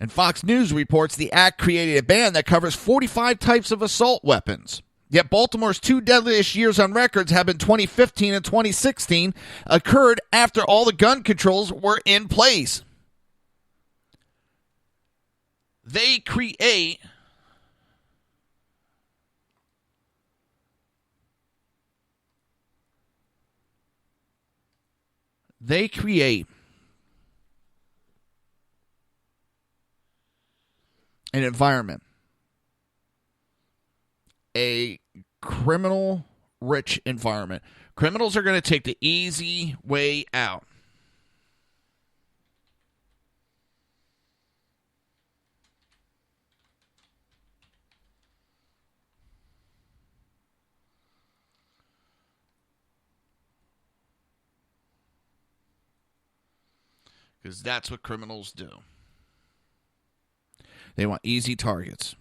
And Fox News reports the act created a ban that covers 45 types of assault weapons. Yet Baltimore's 2 deadliest years on records have been 2015 and 2016, occurred after all the gun controls were in place. They create an environment, a criminal-rich environment. Criminals are going to take the easy way out. Because that's what criminals do. They want easy targets.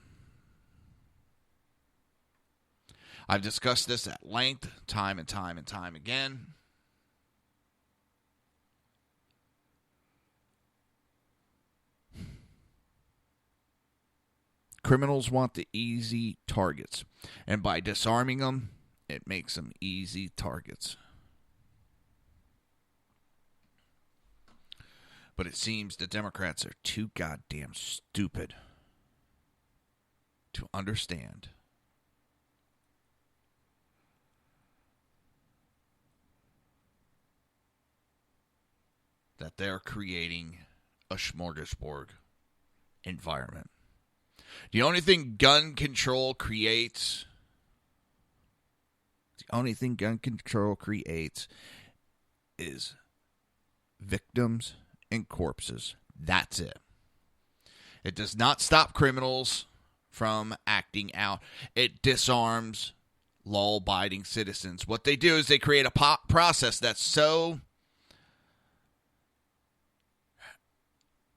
I've discussed this at length, time and time and time again. Criminals want the easy targets. And by disarming them, it makes them easy targets. But it seems the Democrats are too goddamn stupid to understand that they're creating a smorgasbord environment. The only thing gun control creates is victims and corpses. That's it. It does not stop criminals from acting out. It disarms law-abiding citizens. What they do is they create a process that's so...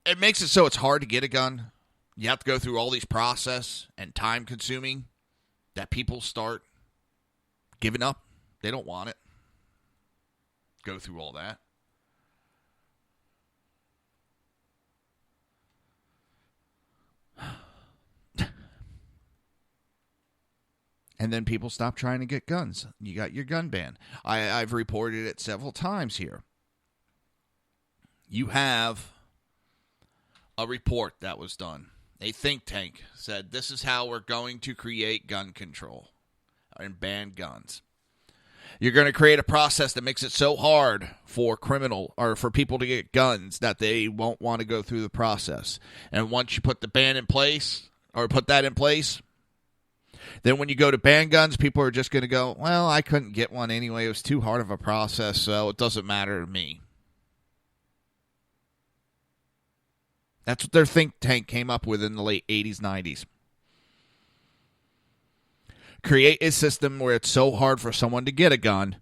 It makes it so it's hard to get a gun. You have to go through all these process and time-consuming that people start giving up. They don't want it. Go through all that. And then people stop trying to get guns. You got your gun ban. I've reported it several times here. You have a report that was done. A think tank said this is how we're going to create gun control and ban guns. You're going to create a process that makes it so hard for people to get guns that they won't want to go through the process. And once you put the ban in place, or put that in place, then when you go to ban guns, people are just going to go, well, I couldn't get one anyway. It was too hard of a process, so it doesn't matter to me. That's what their think tank came up with in the late 80s, 90s. Create a system where it's so hard for someone to get a gun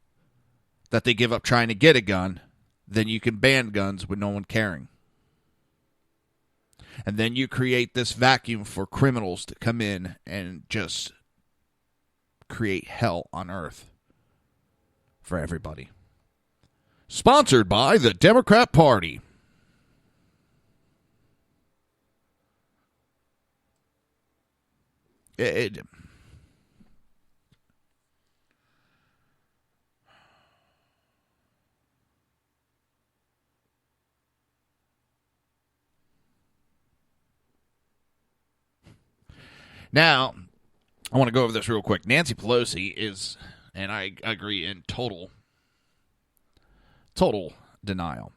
that they give up trying to get a gun, then you can ban guns with no one caring. And then you create this vacuum for criminals to come in and just create hell on earth for everybody. Sponsored by the Democrat Party. Now, I want to go over this real quick. Nancy Pelosi is, and I agree, in total denial.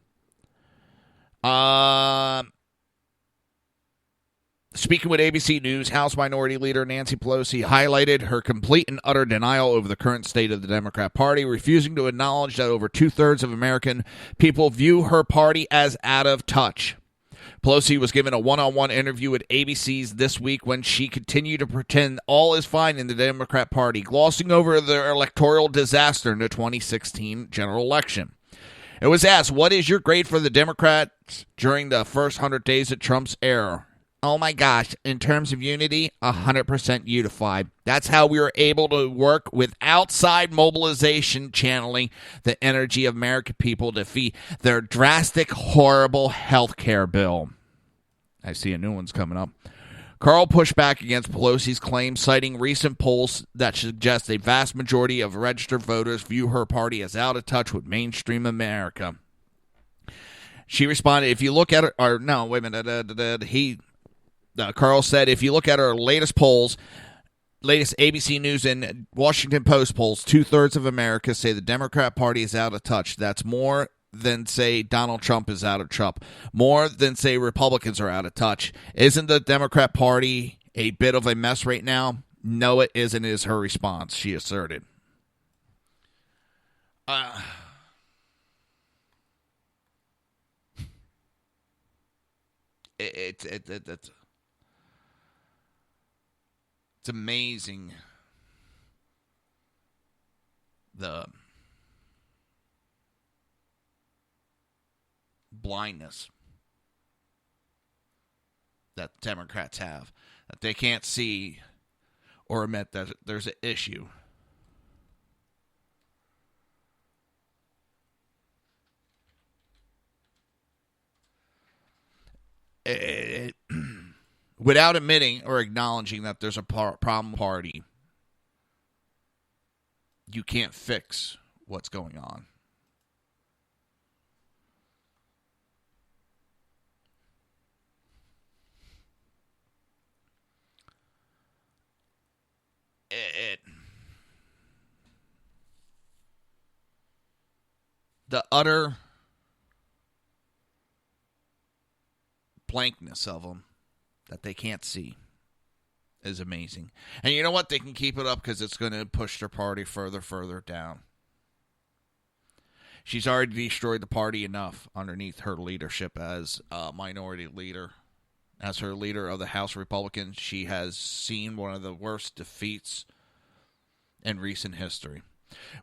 Speaking with ABC News, House Minority Leader Nancy Pelosi highlighted her complete and utter denial over the current state of the Democrat Party, refusing to acknowledge that over two-thirds of American people view her party as out of touch. Pelosi was given a one-on-one interview with ABC's This Week when she continued to pretend all is fine in the Democrat Party, glossing over their electoral disaster in the 2016 general election. It was asked, what is your grade for the Democrats during the first 100 days of Trump's era? Oh my gosh, in terms of unity, 100% unified. That's how we were able to work with outside mobilization, channeling the energy of American people to defeat their drastic, horrible health care bill. I see a new one's coming up. Carl pushed back against Pelosi's claim, citing recent polls that suggest a vast majority of registered voters view her party as out of touch with mainstream America. She responded, if you look at it, or no, wait a minute, Carl said, if you look at our latest polls, latest ABC News and Washington Post polls, two-thirds of America say the Democrat Party is out of touch. That's more than say Donald Trump is out of touch. More than say Republicans are out of touch. Isn't the Democrat Party a bit of a mess right now? No, it isn't, is her response, she asserted. It's amazing the blindness that Democrats have, that they can't see or admit that there's an issue. Without admitting or acknowledging that there's a problem party, you can't fix what's going on. The utter blankness of them that they can't see is amazing. And you know what? They can keep it up because it's going to push their party further down. She's already destroyed the party enough underneath her leadership as a minority leader. As her leader of the House Republicans, she has seen one of the worst defeats in recent history.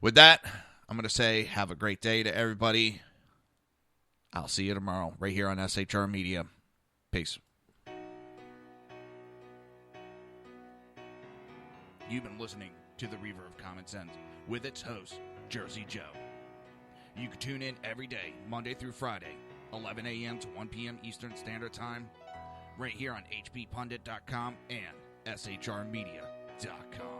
With that, I'm going to say have a great day to everybody. I'll see you tomorrow right here on SHR Media. Peace. You've been listening to the Reaver of Common Sense with its host, Jersey Joe. You can tune in every day, Monday through Friday, 11 a.m. to 1 p.m. Eastern Standard Time, right here on hppundit.com and shrmedia.com.